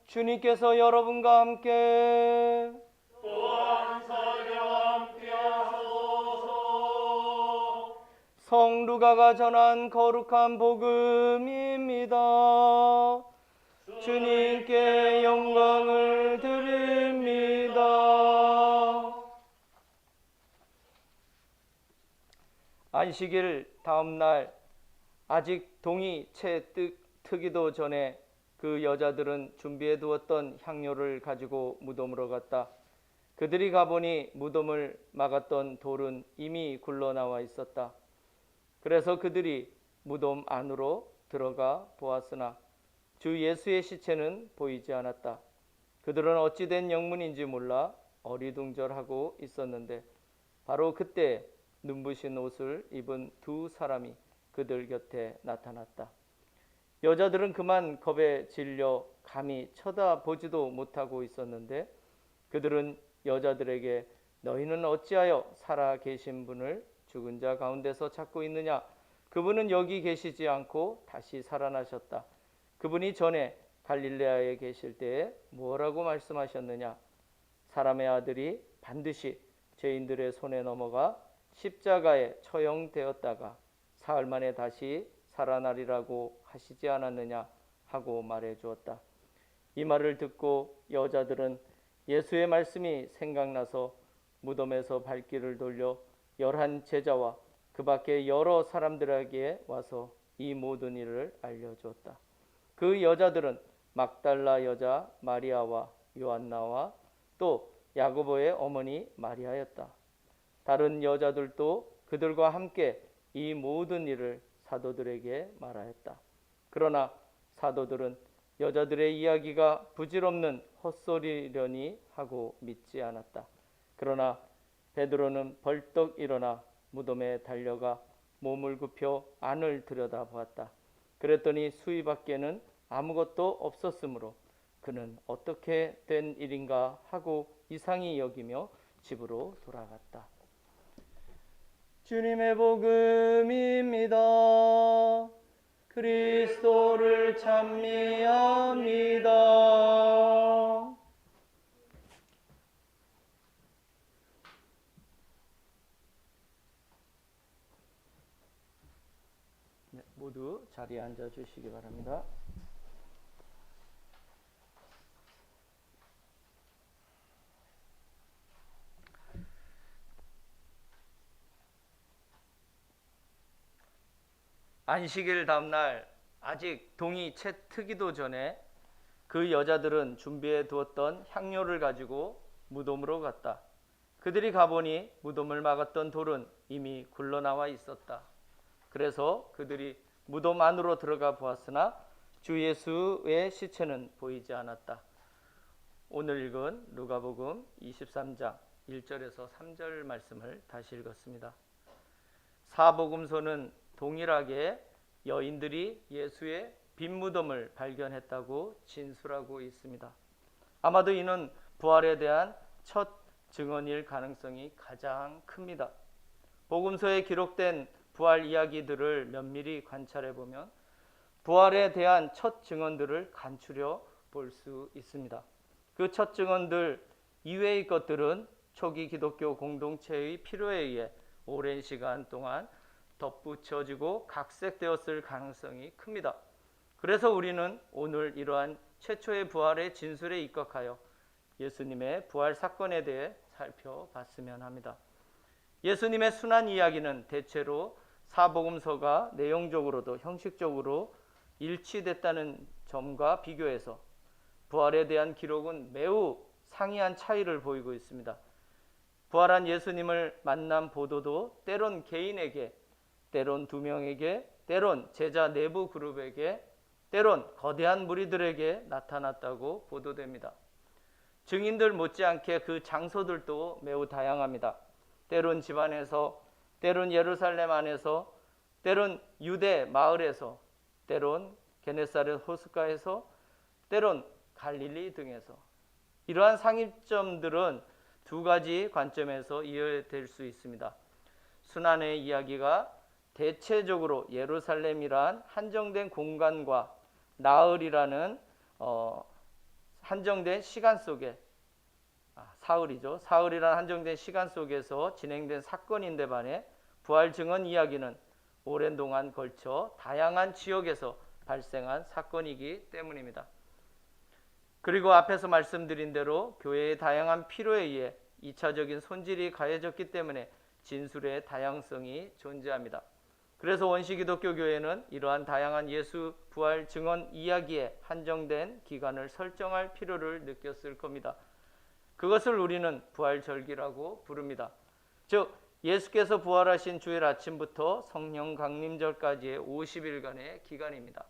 Speaker 1: 주님께서 여러분과 함께
Speaker 2: 또한 사려와 함께하소서.
Speaker 1: 성루가가 전한 거룩한 복음입니다. 주님께 영광을 드립니다. 안식일 다음 날 아직 동이 채 트기도 전에 그 여자들은 준비해 두었던 향료를 가지고 무덤으로 갔다. 그들이 가보니 무덤을 막았던 돌은 이미 굴러나와 있었다. 그래서 그들이 무덤 안으로 들어가 보았으나 주 예수의 시체는 보이지 않았다. 그들은 어찌된 영문인지 몰라 어리둥절하고 있었는데 바로 그때 눈부신 옷을 입은 두 사람이 그들 곁에 나타났다. 여자들은 그만 겁에 질려 감히 쳐다보지도 못하고 있었는데 그들은 여자들에게 너희는 어찌하여 살아 계신 분을 죽은 자 가운데서 찾고 있느냐? 그분은 여기 계시지 않고 다시 살아나셨다. 그분이 전에 갈릴레아에 계실 때에 뭐라고 말씀하셨느냐? 사람의 아들이 반드시 죄인들의 손에 넘어가 십자가에 처형되었다가 사흘 만에 다시 살아나리라고 하시지 않았느냐 하고 말해 주었다. 이 말을 듣고 여자들은 예수의 말씀이 생각나서 무덤에서 발길을 돌려 11 제자와 그 밖에 여러 사람들에게 와서 이 모든 일을 알려주었다. 그 여자들은 막달라 여자 마리아와 요한나와 또 야고보의 어머니 마리아였다. 다른 여자들도 그들과 함께 이 모든 일을 사도들에게 말하였다. 그러나 사도들은 여자들의 이야기가 부질없는 헛소리려니 하고 믿지 않았다. 그러나 베드로는 벌떡 일어나 무덤에 달려가 몸을 굽혀 안을 들여다보았다. 그랬더니 수위 밖에는 아무것도 없었으므로 그는 어떻게 된 일인가 하고 이상히 여기며 집으로 돌아갔다. 주님의 복음입니다. 그리스도를 찬미합니다. 네, 모두 자리에 앉아 주시기 바랍니다. 안식일 다음 날 아직 동이 채 트기도 전에 그 여자들은 준비해 두었던 향료를 가지고 무덤으로 갔다. 그들이 가보니 무덤을 막았던 돌은 이미 굴러나와 있었다. 그래서 그들이 무덤 안으로 들어가 보았으나 주 예수의 시체는 보이지 않았다. 오늘 읽은 누가복음 23장 1절에서 3절 말씀을 다시 읽었습니다. 사복음서는 동일하게 여인들이 예수의 빈 무덤을 발견했다고 진술하고 있습니다. 아마도 이는 부활에 대한 첫 증언일 가능성이 가장 큽니다. 복음서에 기록된 부활 이야기들을 면밀히 관찰해 보면 부활에 대한 첫 증언들을 간추려 볼 수 있습니다. 그 첫 증언들 이외의 것들은 초기 기독교 공동체의 필요에 의해 오랜 시간 동안 덧붙여지고 각색되었을 가능성이 큽니다. 그래서 우리는 오늘 이러한 최초의 부활의 진술에 입각하여 예수님의 부활 사건에 대해 살펴봤으면 합니다. 예수님의 순환 이야기는 대체로 사복음서가 내용적으로도 형식적으로 일치됐다는 점과 비교해서 부활에 대한 기록은 매우 상이한 차이를 보이고 있습니다. 부활한 예수님을 만난 보도도 때론 개인에게, 때론 2명에게, 때론 제자 내부 그룹에게, 때론 거대한 무리들에게 나타났다고 보도됩니다. 증인들 못지않게 그 장소들도 매우 다양합니다. 때론 집안에서, 때론 예루살렘 안에서, 때론 유대 마을에서, 때론 게네사렛 호숫가에서, 때론 갈릴리 등에서. 이러한 상입점들은 두 가지 관점에서 이해될 수 있습니다. 순환의 이야기가 대체적으로 예루살렘이란 한정된 공간과 나흘이라는 한정된 시간 속에, 사흘이란 한정된 시간 속에서 진행된 사건인데 반해 부활 증언 이야기는 오랜 동안 걸쳐 다양한 지역에서 발생한 사건이기 때문입니다. 그리고 앞에서 말씀드린 대로 교회의 다양한 필요에 의해 2차적인 손질이 가해졌기 때문에 진술의 다양성이 존재합니다. 그래서 원시기독교 교회는 이러한 다양한 예수 부활 증언 이야기에 한정된 기간을 설정할 필요를 느꼈을 겁니다. 그것을 우리는 부활절기라고 부릅니다. 즉 예수께서 부활하신 주일 아침부터 성령 강림절까지의 50일간의 기간입니다.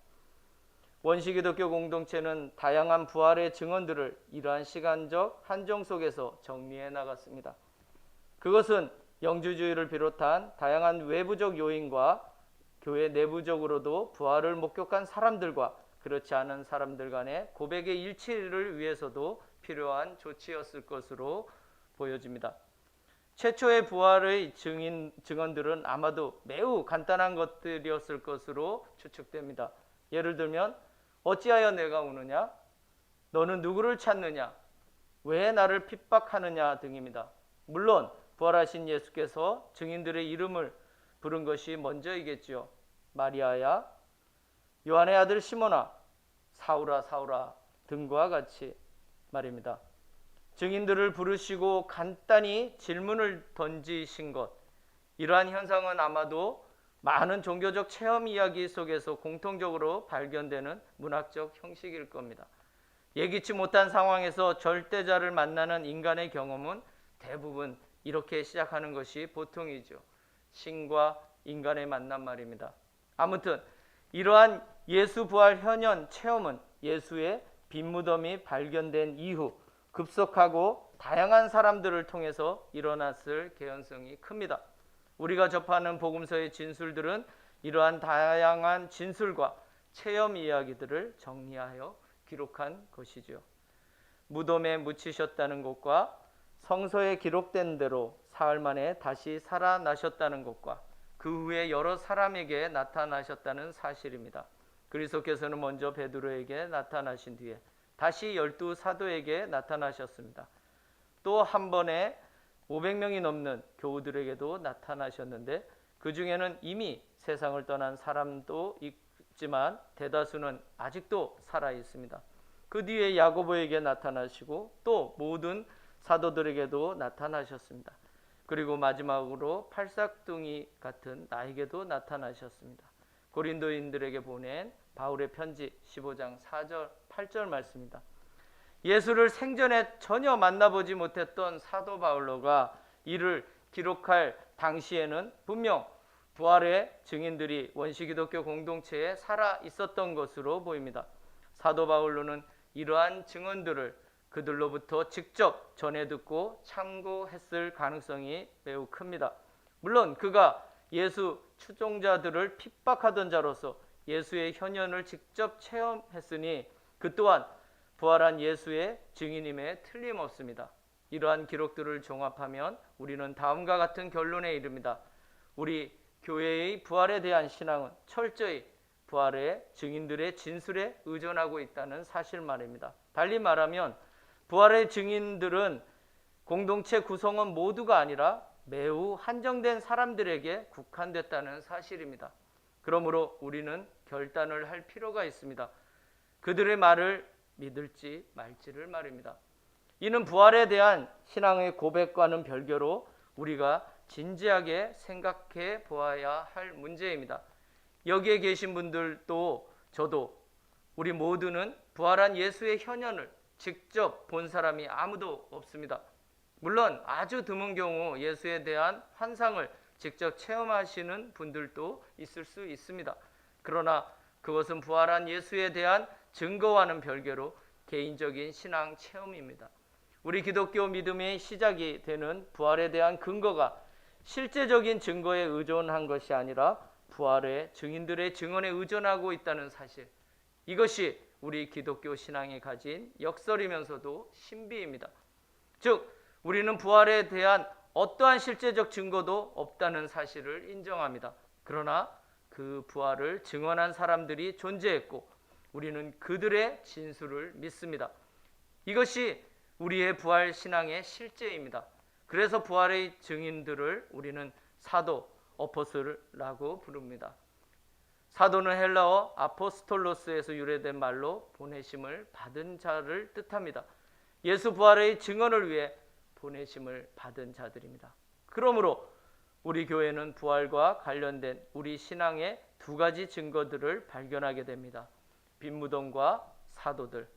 Speaker 1: 원시기독교 공동체는 다양한 부활의 증언들을 이러한 시간적 한정 속에서 정리해 나갔습니다. 그것은 영주주의를 비롯한 다양한 외부적 요인과 교회 내부적으로도 부활을 목격한 사람들과 그렇지 않은 사람들 간의 고백의 일치를 위해서도 필요한 조치였을 것으로 보여집니다. 최초의 부활의 증언들은 아마도 매우 간단한 것들이었을 것으로 추측됩니다. 예를 들면 어찌하여 내가 우느냐? 너는 누구를 찾느냐? 왜 나를 핍박하느냐 등입니다. 물론 부활하신 예수께서 증인들의 이름을 부른 것이 먼저이겠지요. 마리아야, 요한의 아들 시몬아, 사울아 사울아 등과 같이 말입니다. 증인들을 부르시고 간단히 질문을 던지신 것, 이러한 현상은 아마도 많은 종교적 체험 이야기 속에서 공통적으로 발견되는 문학적 형식일 겁니다. 예기치 못한 상황에서 절대자를 만나는 인간의 경험은 대부분 이렇게 시작하는 것이 보통이죠. 신과 인간의 만남 말입니다. 아무튼 이러한 예수 부활 현현 체험은 예수의 빈 무덤이 발견된 이후 급속하고 다양한 사람들을 통해서 일어났을 개연성이 큽니다. 우리가 접하는 복음서의 진술들은 이러한 다양한 진술과 체험 이야기들을 정리하여 기록한 것이죠. 무덤에 묻히셨다는 것과 성서에 기록된 대로 사흘 만에 다시 살아나셨다는 것과 그 후에 여러 사람에게 나타나셨다는 사실입니다. 그리스도께서는 먼저 베드로에게 나타나신 뒤에 다시 12 사도에게 나타나셨습니다. 또 한 번에 500명이 넘는 교우들에게도 나타나셨는데 그 중에는 이미 세상을 떠난 사람도 있지만 대다수는 아직도 살아 있습니다. 그 뒤에 야고보에게 나타나시고 또 모든 사도들에게도 나타나셨습니다. 그리고 마지막으로 팔싹둥이 같은 나에게도 나타나셨습니다. 고린도인들에게 보낸 바울의 편지 15장 4절 8절 말씀입니다. 예수를 생전에 전혀 만나보지 못했던 사도 바울로가 이를 기록할 당시에는 분명 부활의 증인들이 원시기독교 공동체에 살아 있었던 것으로 보입니다. 사도 바울로는 이러한 증언들을 그들로부터 직접 전해 듣고 참고했을 가능성이 매우 큽니다. 물론 그가 예수 추종자들을 핍박하던 자로서 예수의 현현을 직접 체험했으니 그 또한 부활한 예수의 증인임에 틀림없습니다. 이러한 기록들을 종합하면 우리는 다음과 같은 결론에 이릅니다. 우리 교회의 부활에 대한 신앙은 철저히 부활의 증인들의 진술에 의존하고 있다는 사실 말입니다. 달리 말하면 부활의 증인들은 공동체 구성원 모두가 아니라 매우 한정된 사람들에게 국한됐다는 사실입니다. 그러므로 우리는 결단을 할 필요가 있습니다. 그들의 말을 믿을지 말지를 말입니다. 이는 부활에 대한 신앙의 고백과는 별개로 우리가 진지하게 생각해 보아야 할 문제입니다. 여기에 계신 분들도 저도 우리 모두는 부활한 예수의 현현을 직접 본 사람이 아무도 없습니다. 물론 아주 드문 경우 예수에 대한 환상을 직접 체험하시는 분들도 있을 수 있습니다. 그러나 그것은 부활한 예수에 대한 증거와는 별개로 개인적인 신앙 체험입니다. 우리 기독교 믿음의 시작이 되는 부활에 대한 근거가 실제적인 증거에 의존한 것이 아니라 부활의 증인들의 증언에 의존하고 있다는 사실, 이것이 우리 기독교 신앙이 가진 역설이면서도 신비입니다. 즉 우리는 부활에 대한 어떠한 실제적 증거도 없다는 사실을 인정합니다. 그러나 그 부활을 증언한 사람들이 존재했고 우리는 그들의 진술을 믿습니다. 이것이 우리의 부활 신앙의 실제입니다. 그래서 부활의 증인들을 우리는 사도, 어포슬이라고 부릅니다. 사도는 헬라어 아포스톨로스에서 유래된 말로 보내심을 받은 자를 뜻합니다. 예수 부활의 증언을 위해 보내심을 받은 자들입니다. 그러므로 우리 교회는 부활과 관련된 우리 신앙의 두 가지 증거들을 발견하게 됩니다. 빈무덤과 사도들.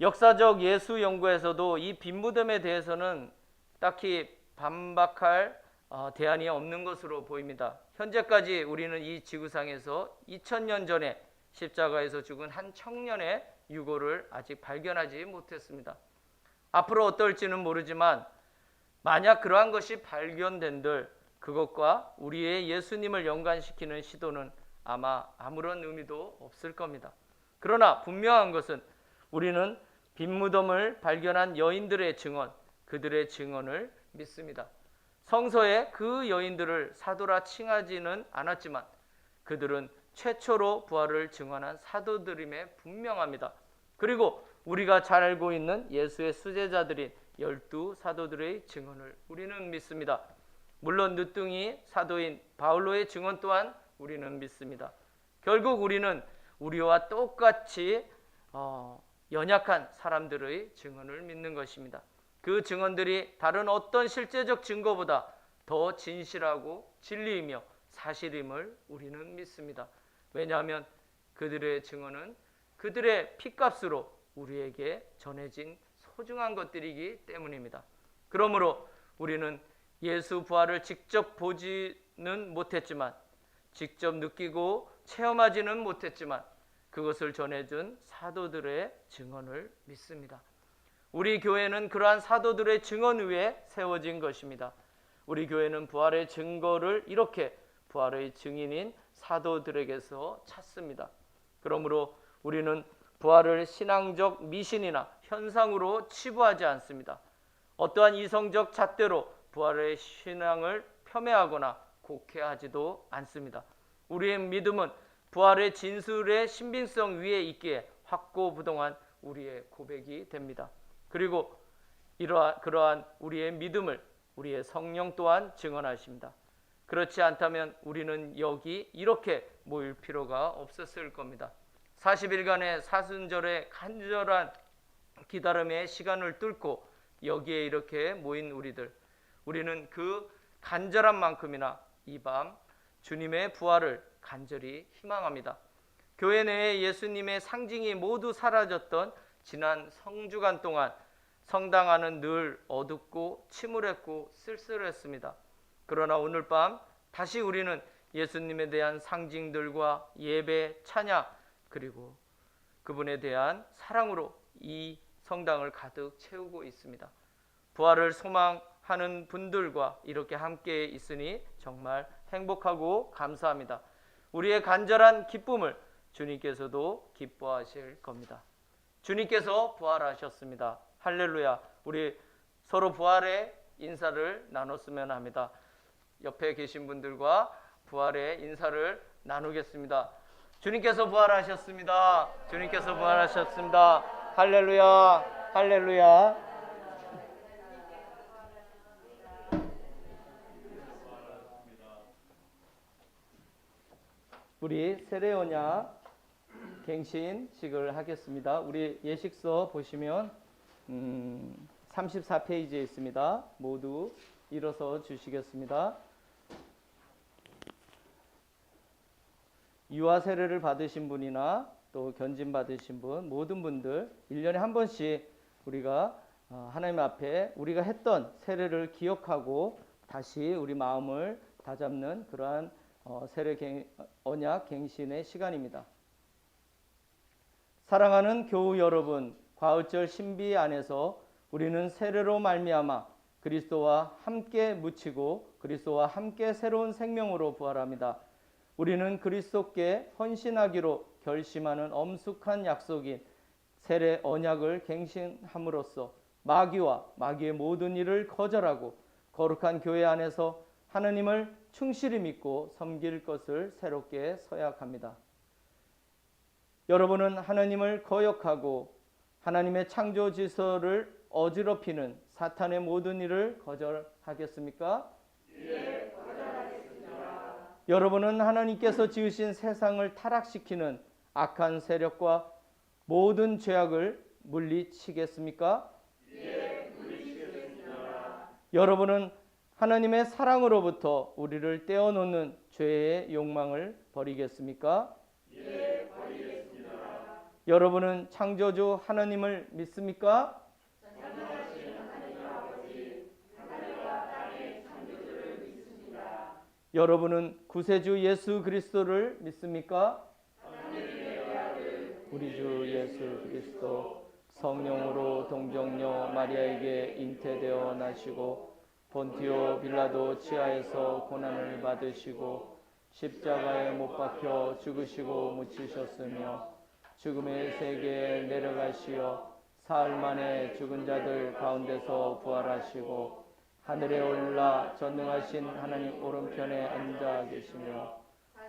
Speaker 1: 역사적 예수 연구에서도 이 빈무덤에 대해서는 딱히 반박할 대안이 없는 것으로 보입니다. 현재까지 우리는 이 지구상에서 2000년 전에 십자가에서 죽은 한 청년의 유골을 아직 발견하지 못했습니다. 앞으로 어떨지는 모르지만 만약 그러한 것이 발견된들 그것과 우리의 예수님을 연관시키는 시도는 아마 아무런 의미도 없을 겁니다. 그러나 분명한 것은 우리는 빈무덤을 발견한 여인들의 증언, 그들의 증언을 믿습니다. 성서에 그 여인들을 사도라 칭하지는 않았지만 그들은 최초로 부활을 증언한 사도들임에 분명합니다. 그리고 우리가 잘 알고 있는 예수의 수제자들인 12 사도들의 증언을 우리는 믿습니다. 물론 늦둥이 사도인 바울로의 증언 또한 우리는 믿습니다. 결국 우리는 우리와 똑같이 연약한 사람들의 증언을 믿는 것입니다. 그 증언들이 다른 어떤 실제적 증거보다 더 진실하고 진리이며 사실임을 우리는 믿습니다. 왜냐하면 그들의 증언은 그들의 피값으로 우리에게 전해진 소중한 것들이기 때문입니다. 그러므로 우리는 예수 부활을 직접 보지는 못했지만, 직접 느끼고 체험하지는 못했지만 그것을 전해준 사도들의 증언을 믿습니다. 우리 교회는 그러한 사도들의 증언 위에 세워진 것입니다. 우리 교회는 부활의 증거를 이렇게 부활의 증인인 사도들에게서 찾습니다. 그러므로 우리는 부활을 신앙적 미신이나 현상으로 치부하지 않습니다. 어떠한 이성적 잣대로 부활의 신앙을 폄훼하거나 곡해하지도 않습니다. 우리의 믿음은 부활의 진술의 신빙성 위에 있기에 확고부동한 우리의 고백이 됩니다. 그리고 그러한 우리의 믿음을 우리의 성령 또한 증언하십니다. 그렇지 않다면 우리는 여기 이렇게 모일 필요가 없었을 겁니다. 40일간의 사순절의 간절한 기다림의 시간을 뚫고 여기에 이렇게 모인 우리는 그 간절한 만큼이나 이 밤 주님의 부활을 간절히 희망합니다. 교회 내에 예수님의 상징이 모두 사라졌던 지난 성주간 동안 성당 안은 늘 어둡고 침울했고 쓸쓸했습니다. 그러나 오늘 밤 다시 우리는 예수님에 대한 상징들과 예배, 찬양, 그리고 그분에 대한 사랑으로 이 성당을 가득 채우고 있습니다. 부활을 소망하는 분들과 이렇게 함께 있으니 정말 행복하고 감사합니다. 우리의 간절한 기쁨을 주님께서도 기뻐하실 겁니다. 주님께서 부활하셨습니다. 할렐루야. 우리 서로 부활의 인사를 나눴으면 합니다. 옆에 계신 분들과 부활의 인사를 나누겠습니다. 주님께서 부활하셨습니다. 주님께서 부활하셨습니다. 할렐루야. 할렐루야. 우리 세례언약 갱신식을 하겠습니다. 우리 예식서 보시면 34페이지에 있습니다. 모두 일어서 주시겠습니다. 유아 세례를 받으신 분이나 또 견진 받으신 분, 모든 분들 1년에 한 번씩 우리가 하나님 앞에 우리가 했던 세례를 기억하고 다시 우리 마음을 다잡는 그러한 세례 언약 갱신의 시간입니다. 사랑하는 교우 여러분, 과의절 신비 안에서 우리는 세례로 말미암아 그리스도와 함께 묻히고 그리스도와 함께 새로운 생명으로 부활합니다. 우리는 그리스도께 헌신하기로 결심하는 엄숙한 약속인 세례 언약을 갱신함으로써 마귀와 마귀의 모든 일을 거절하고 거룩한 교회 안에서 하느님을 충실히 믿고 섬길 것을 새롭게 서약합니다. 여러분은 하나님을 거역하고 하나님의 창조 질서를 어지럽히는 사탄의 모든 일을 거절하겠습니까? 예, 거절하겠습니다. 여러분은 하나님께서 지으신 세상을 타락시키는 악한 세력과 모든 죄악을 물리치겠습니까? 예, 물리치겠습니다. 여러분은 하나님의 사랑으로부터 우리를 떼어놓는 죄의 욕망을 버리겠습니까? 예, 버리겠습니다. 여러분은 창조주 하나님을 믿습니까? 전능하신 하나님 아버지, 하늘과 땅의 창조주를 믿습니다. 여러분은 구세주 예수 그리스도를 믿습니까? 하느님의 아들, 우리 주 예수 그리스도 성령으로 동정녀 마리아에게 잉태되어 나시고 본티오 빌라도 치하에서 고난을 받으시고 십자가에 못 박혀 죽으시고 묻히셨으며 죽음의 세계에 내려가시어 사흘 만에 죽은 자들 가운데서 부활하시고 하늘에 올라 전능하신 하나님 오른편에 앉아 계시며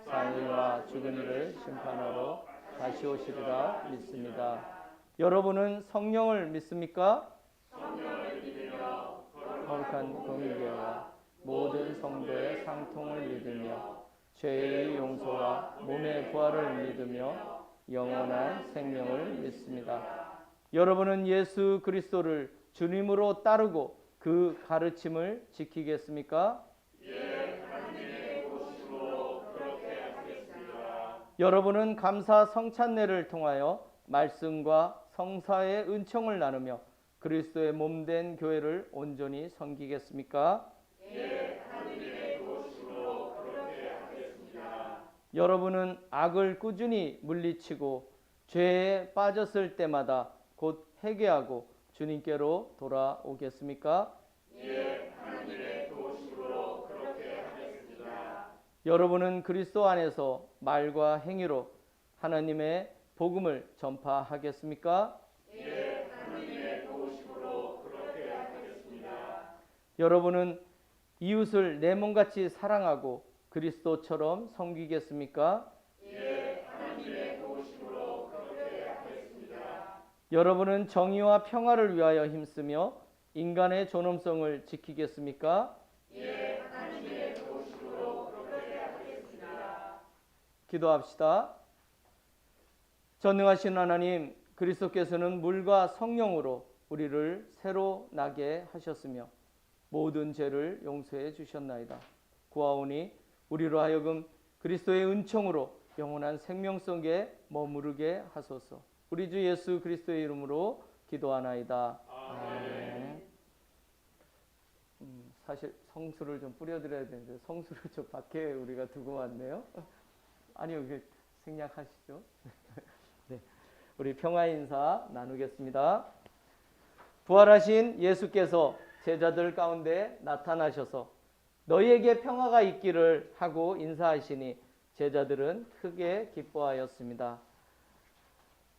Speaker 1: 사는이와 죽은 이를 심판하러 다시 오시리라 믿습니다. 여러분은 성령을 믿습니까? 성령을 믿으며 거룩한 공의교회와 모든 성도의 상통을 믿으며 죄의 용서와 몸의 부활을 믿으며 영원한 생명을 믿습니다. 여러분은 예수 그리스도를 주님으로 따르고 그 가르침을 지키겠습니까? 예, 하나님의 도우심으로 그렇게 하겠습니다. 여러분은 감사 성찬례를 통하여 말씀과 성사의 은총을 나누며 그리스도의 몸된 교회를 온전히 섬기겠습니까? 예, 하나님의 도우심으로 그렇게 하겠습니다. 여러분은 악을 꾸준히 물리치고 죄에 빠졌을 때마다 곧 회개하고 주님께로 돌아오겠습니까? 예, 하나님의 도우심으로 그렇게 하겠습니다. 여러분은 그리스도 안에서 말과 행위로 하나님의 복음을 전파하겠습니까? 예, 하나님의 도우심으로 그렇게 하겠습니다. 여러분은 이웃을 내 몸같이 사랑하고 그리스도처럼 섬기겠습니까? 예, 하나님의 도우심으로 그렇게 하겠습니다. 여러분은 정의와 평화를 위하여 힘쓰며 인간의 존엄성을 지키겠습니까? 예, 하나님의 도우심으로 그렇게 하겠습니다. 기도합시다. 전능하신 하나님, 그리스도께서는 물과 성령으로 우리를 새로 나게 하셨으며 모든 죄를 용서해 주셨나이다. 구하오니 우리로 하여금 그리스도의 은총으로 영원한 생명 속에 머무르게 하소서. 우리 주 예수 그리스도의 이름으로 기도하나이다. 아멘. 사실 성수를 좀 뿌려드려야 되는데 성수를 좀 밖에 우리가 두고 왔네요. 아니요, 생략하시죠. 네, 우리 평화 인사 나누겠습니다. 부활하신 예수께서 제자들 가운데 나타나셔서 너희에게 평화가 있기를 하고 인사하시니 제자들은 크게 기뻐하였습니다.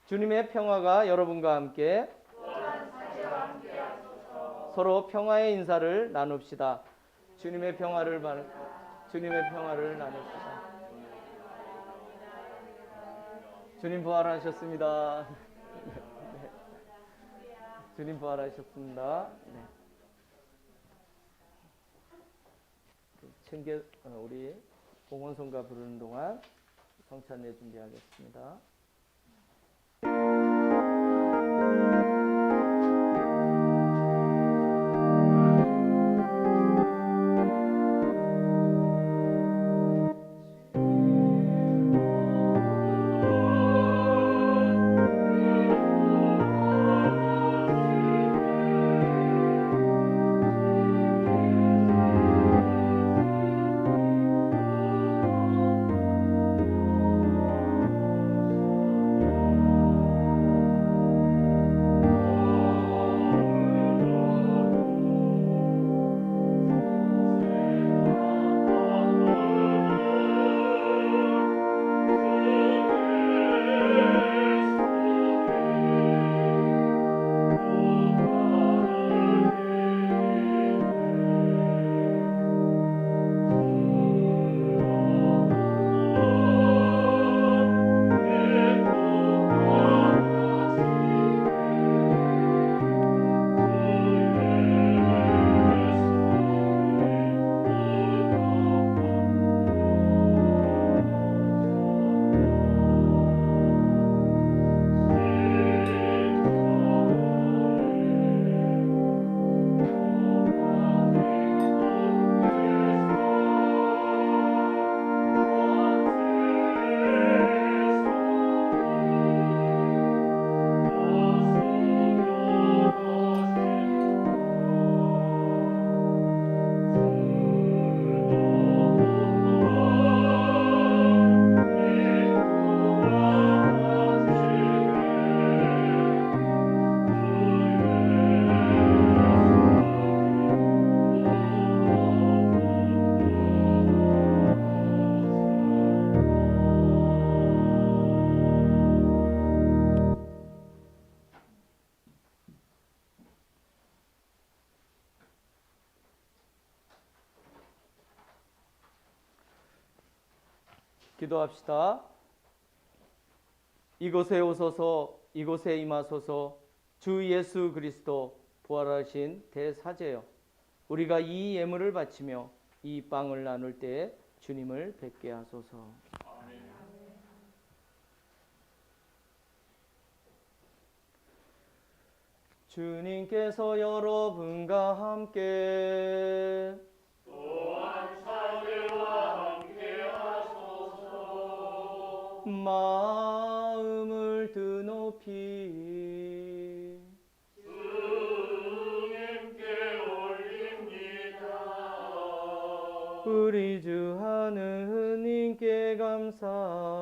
Speaker 1: 주님의 평화가 여러분과 함께 서로 평화의 인사를 나눕시다. 주님의 평화를 나눕시다. 주님 부활하셨습니다. 네. 주님 부활하셨습니다. 네. 우리 봉헌송가 부르는 동안 성찬례 준비하겠습니다. 기도합시다. 이곳에 오소서, 이곳에 임하소서. 주 예수 그리스도 부활하신 대사제여, 우리가 이 예물을 바치며 이 빵을 나눌 때에 주님을 뵙게 하소서. 주님께서 여러분과 함께 마음을 드높이 우리 주 하느님께 감사합시다.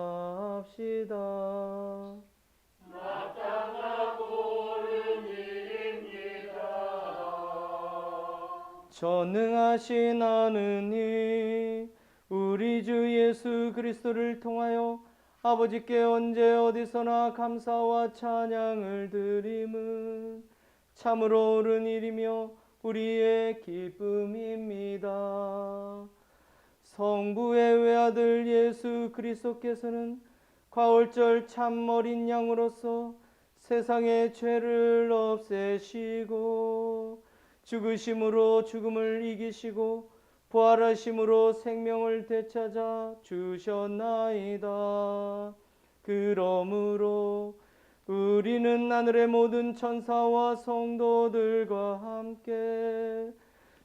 Speaker 1: 전능하신 하느님, 우리 주 예수 그리스도를 통하여 아버지께 언제 어디서나 감사와 찬양을 드림은 참으로 옳은 일이며 우리의 기쁨입니다. 성부의 외아들 예수 그리스도께서는 과월절 참 어린 양으로서 세상의 죄를 없애시고 죽으심으로 죽음을 이기시고 부활하심으로 생명을 되찾아 주셨나이다. 그러므로 우리는 하늘의 모든 천사와 성도들과 함께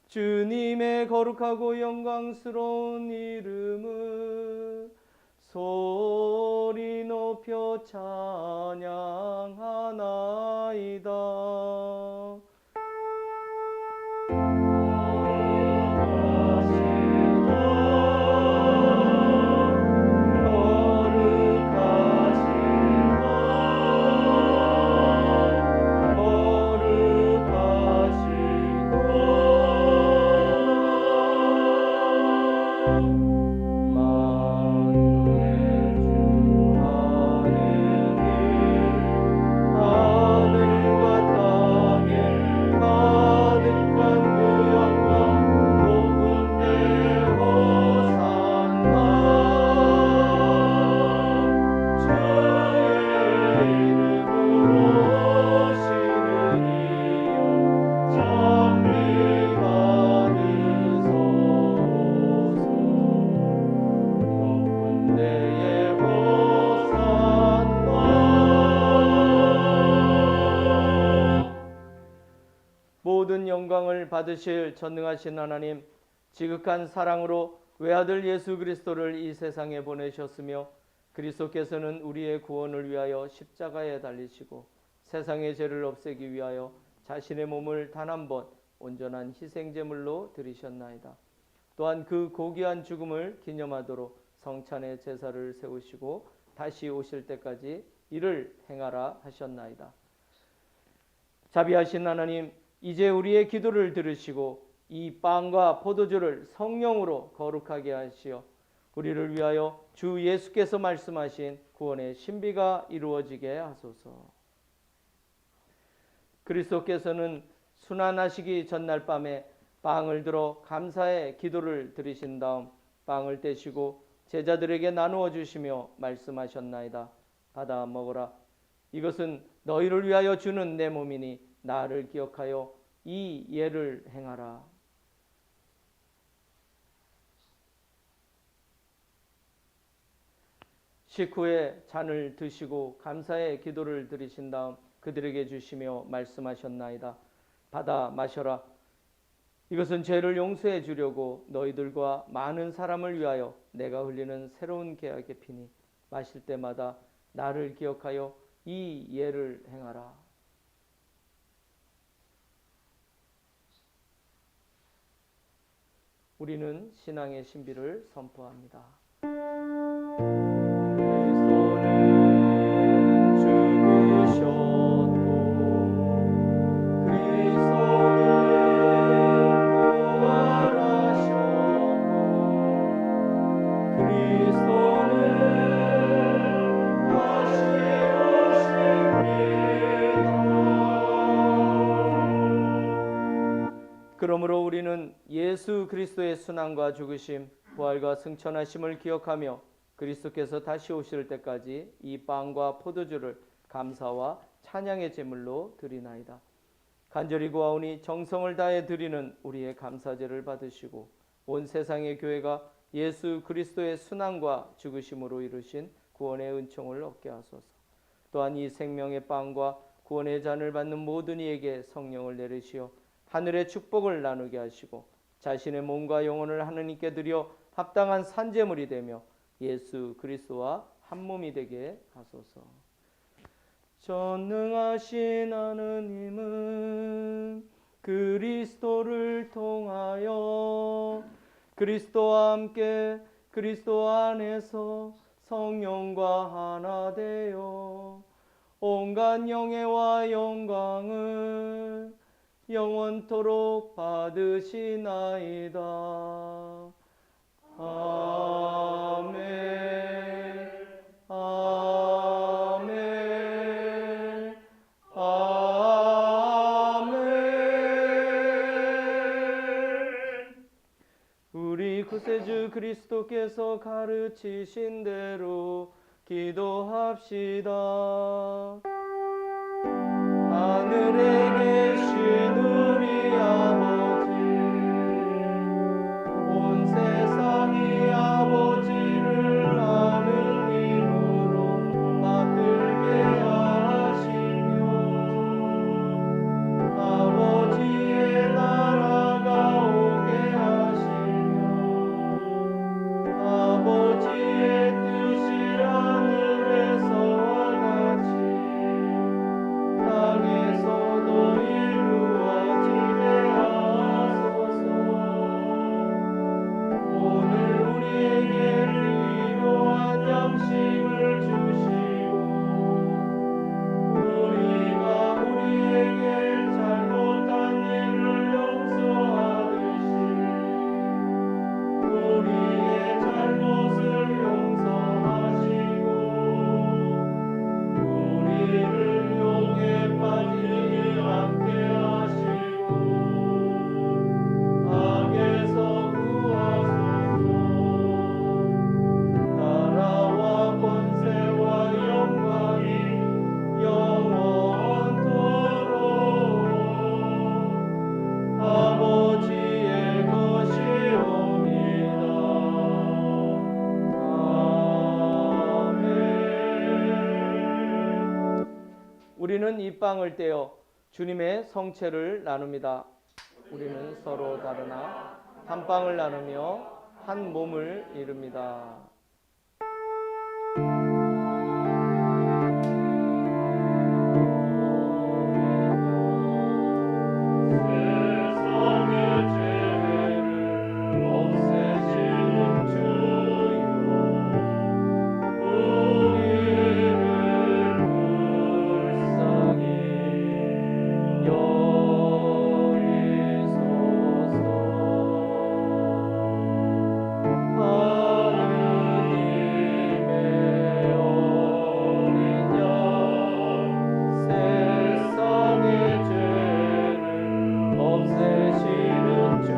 Speaker 1: 주님의 거룩하고 영광스러운 이름을 소리 높여 찬양하나이다. 모든 영광을 받으실 전능하신 하나님, 지극한 사랑으로 외아들 예수 그리스도를 이 세상에 보내셨으며 그리스도께서는 우리의 구원을 위하여 십자가에 달리시고 세상의 죄를 없애기 위하여 자신의 몸을 단 한 번 온전한 희생제물로 드리셨나이다. 또한 그 고귀한 죽음을 기념하도록 성찬의 제사를 세우시고 다시 오실 때까지 이를 행하라 하셨나이다. 자비하신 하나님, 이제 우리의 기도를 들으시고 이 빵과 포도주를 성령으로 거룩하게 하시어 우리를 위하여 주 예수께서 말씀하신 구원의 신비가 이루어지게 하소서. 그리스도께서는 순환하시기 전날 밤에 빵을 들어 감사의 기도를 드리신 다음 빵을 떼시고 제자들에게 나누어 주시며 말씀하셨나이다. 받아 먹으라. 이것은 너희를 위하여 주는 내 몸이니 나를 기억하여 이 예를 행하라. 식후에 잔을 드시고 감사의 기도를 드리신 다음 그들에게 주시며 말씀하셨나이다. 받아 마셔라. 이것은 죄를 용서해 주려고 너희들과 많은 사람을 위하여 내가 흘리는 새로운 계약의 피니 마실 때마다 나를 기억하여 이 예를 행하라. 우리는 신앙의 신비를 선포합니다. 그러므로 우리는 예수 그리스도의 순환과 죽으심, 부활과 승천하심을 기억하며 그리스도께서 다시 오실 때까지 이 빵과 포도주를 감사와 찬양의 제물로 드리나이다. 간절히 구하오니 정성을 다해 드리는 우리의 감사제를 받으시고 온 세상의 교회가 예수 그리스도의 순환과 죽으심으로 이루신 구원의 은총을 얻게 하소서. 또한 이 생명의 빵과 구원의 잔을 받는 모든 이에게 성령을 내리시어 하늘의 축복을 나누게 하시고 자신의 몸과 영혼을 하느님께 드려 합당한 산제물이 되며 예수 그리스도와 한 몸이 되게 하소서. 전능하신 하느님은 그리스도를 통하여 그리스도와 함께 그리스도 안에서 성령과 하나 되어 온갖 영예와 영광을 영원토록 받으시나이다. 아멘. 아멘. 아멘. 우리 구세주 그리스도께서 가르치신 대로 기도합시다. 하늘에 계신 우리 아버지, 온 세상이 아버지를 아는 힘으로 받들게 하시며 아버지의 나라가 오게 하시며 아버지의 뜻이 하늘에서와 같이 땅에서도 이루어지게 하소서. 오늘 우리에게 필요한 양식을 주시고 우리가 우리에게 잘못한 일을 용서하듯이 우리의 잘못을 용서하시고 우리를 용에 빠지지 않게 하시고 악에서 구하소서. 나라와 권세와 영광이 영원토록 아버지의 것이옵니다. 아멘. 우리는 이 빵을 떼어 주님의 성체를 나눕니다. 우리는 서로 다르나 한 빵을 나누며 한 몸을 이룹니다. 세상의 죄를 없애시는 주여 우리를 불쌍히 여기소서. 하느님의 어린 양 세상의 죄를 없애시는 주여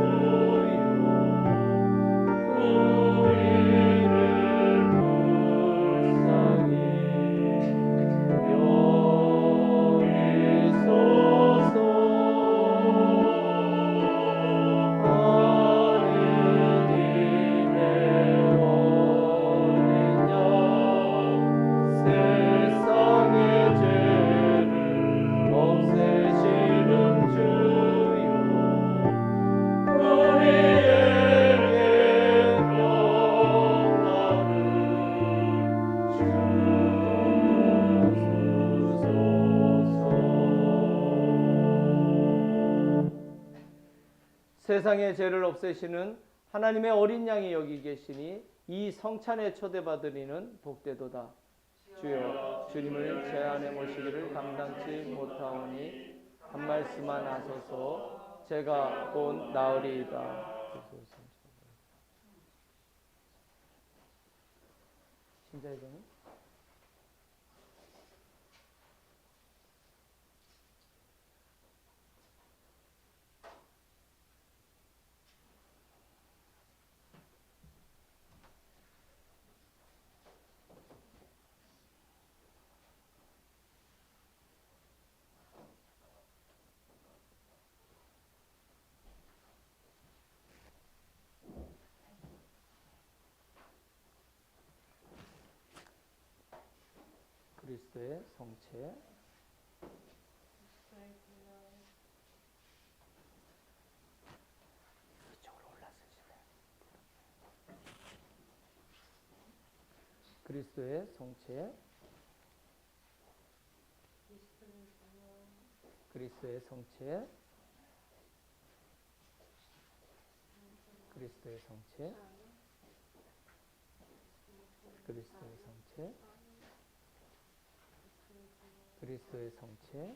Speaker 1: 우리를 불쌍히 여기소서. 하느님의 어린 양 세상의 죄를 없애시는 주여 우리에게 평화를 주소서. 세상의 죄를 없애시는 하나님의 어린 양이 여기 계시니 이 성찬에 초대받으리는 복되도다. 주여 주님을 제 안에 모시기를 감당치 못하오니 한 말씀만 하소서. 제가 곧 나으리이다. 신자회장님. 그리스도의 성체. 이쪽으로 올라서시다. 그리스도의 성체. 그리스도의 성체. 그리스도의 성체. 그리스도의 성체. 그리스도의 성체.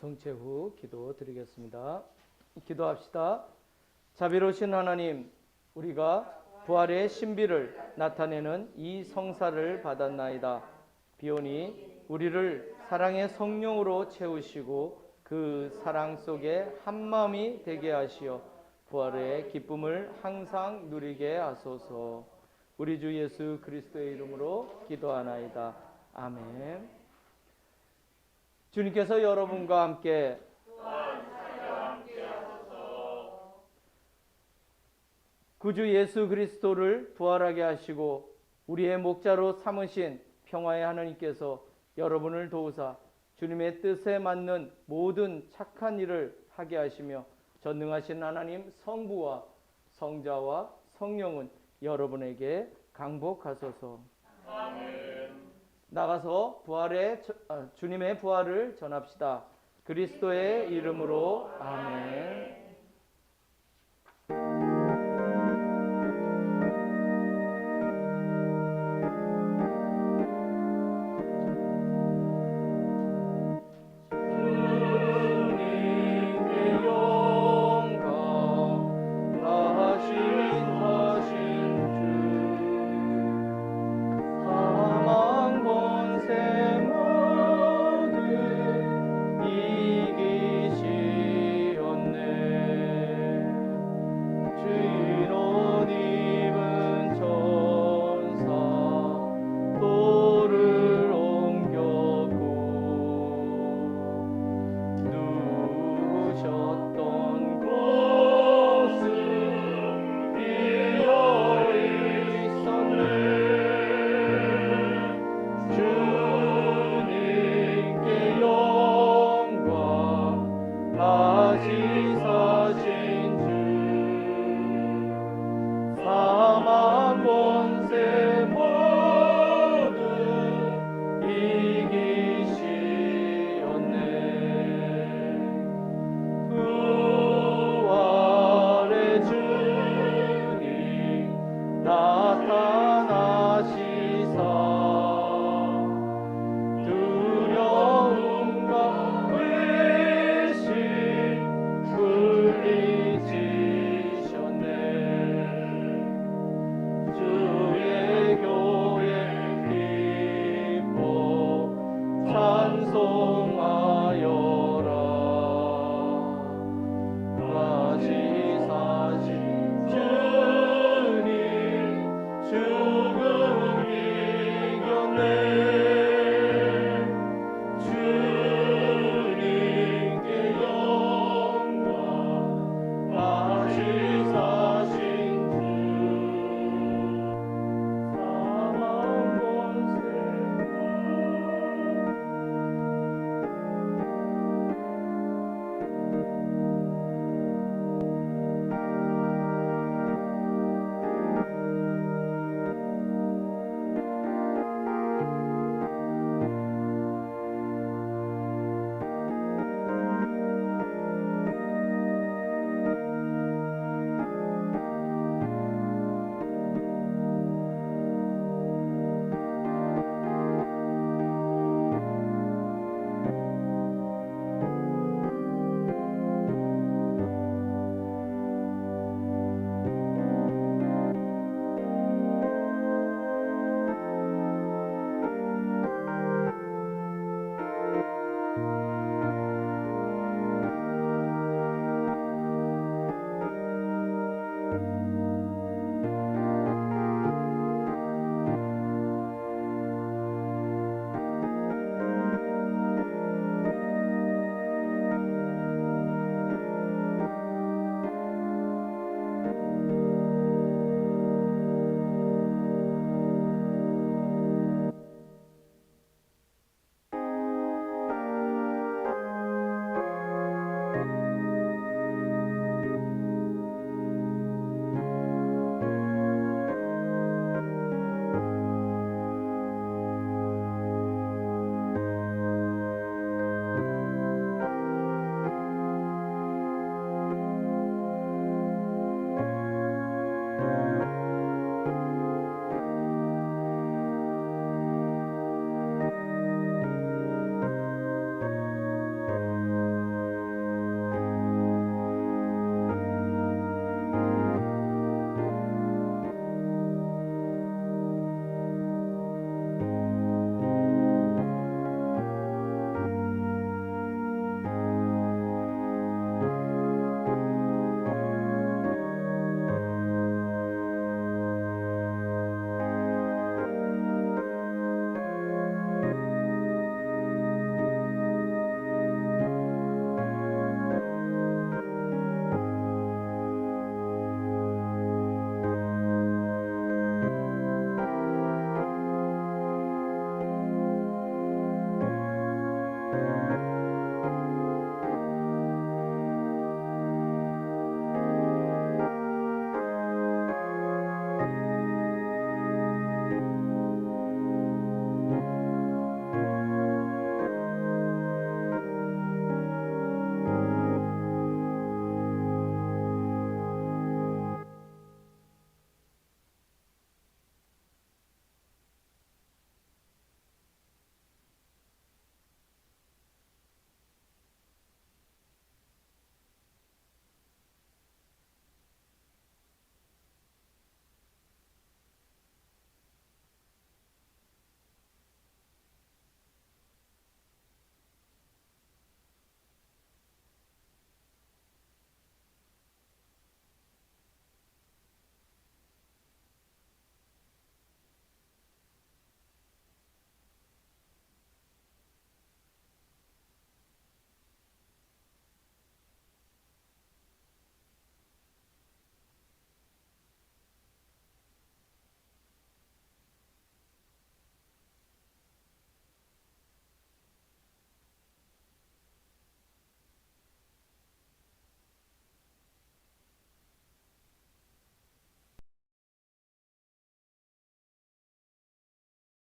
Speaker 1: 영성체 후 기도 드리겠습니다. 기도합시다. 자비로우신 하나님, 우리가 부활의 신비를 나타내는 이 성사를 받았나이다. 비오니 우리를 사랑의 성령으로 채우시고 그 사랑 속에 한마음이 되게 하시어 부활의 기쁨을 항상 누리게 하소서. 우리 주 예수 그리스도의 이름으로 기도하나이다. 아멘. 주님께서 여러분과 함께 구주 예수 그리스도를 부활하게 하시고 우리의 목자로 삼으신 평화의 하나님께서 여러분을 도우사 주님의 뜻에 맞는 모든 착한 일을 하게 하시며 전능하신 하나님 성부와 성자와 성령은 여러분에게 강복하소서. 아멘. 나가서 주님의 부활을 전합시다. 그리스도의 이름으로 아멘.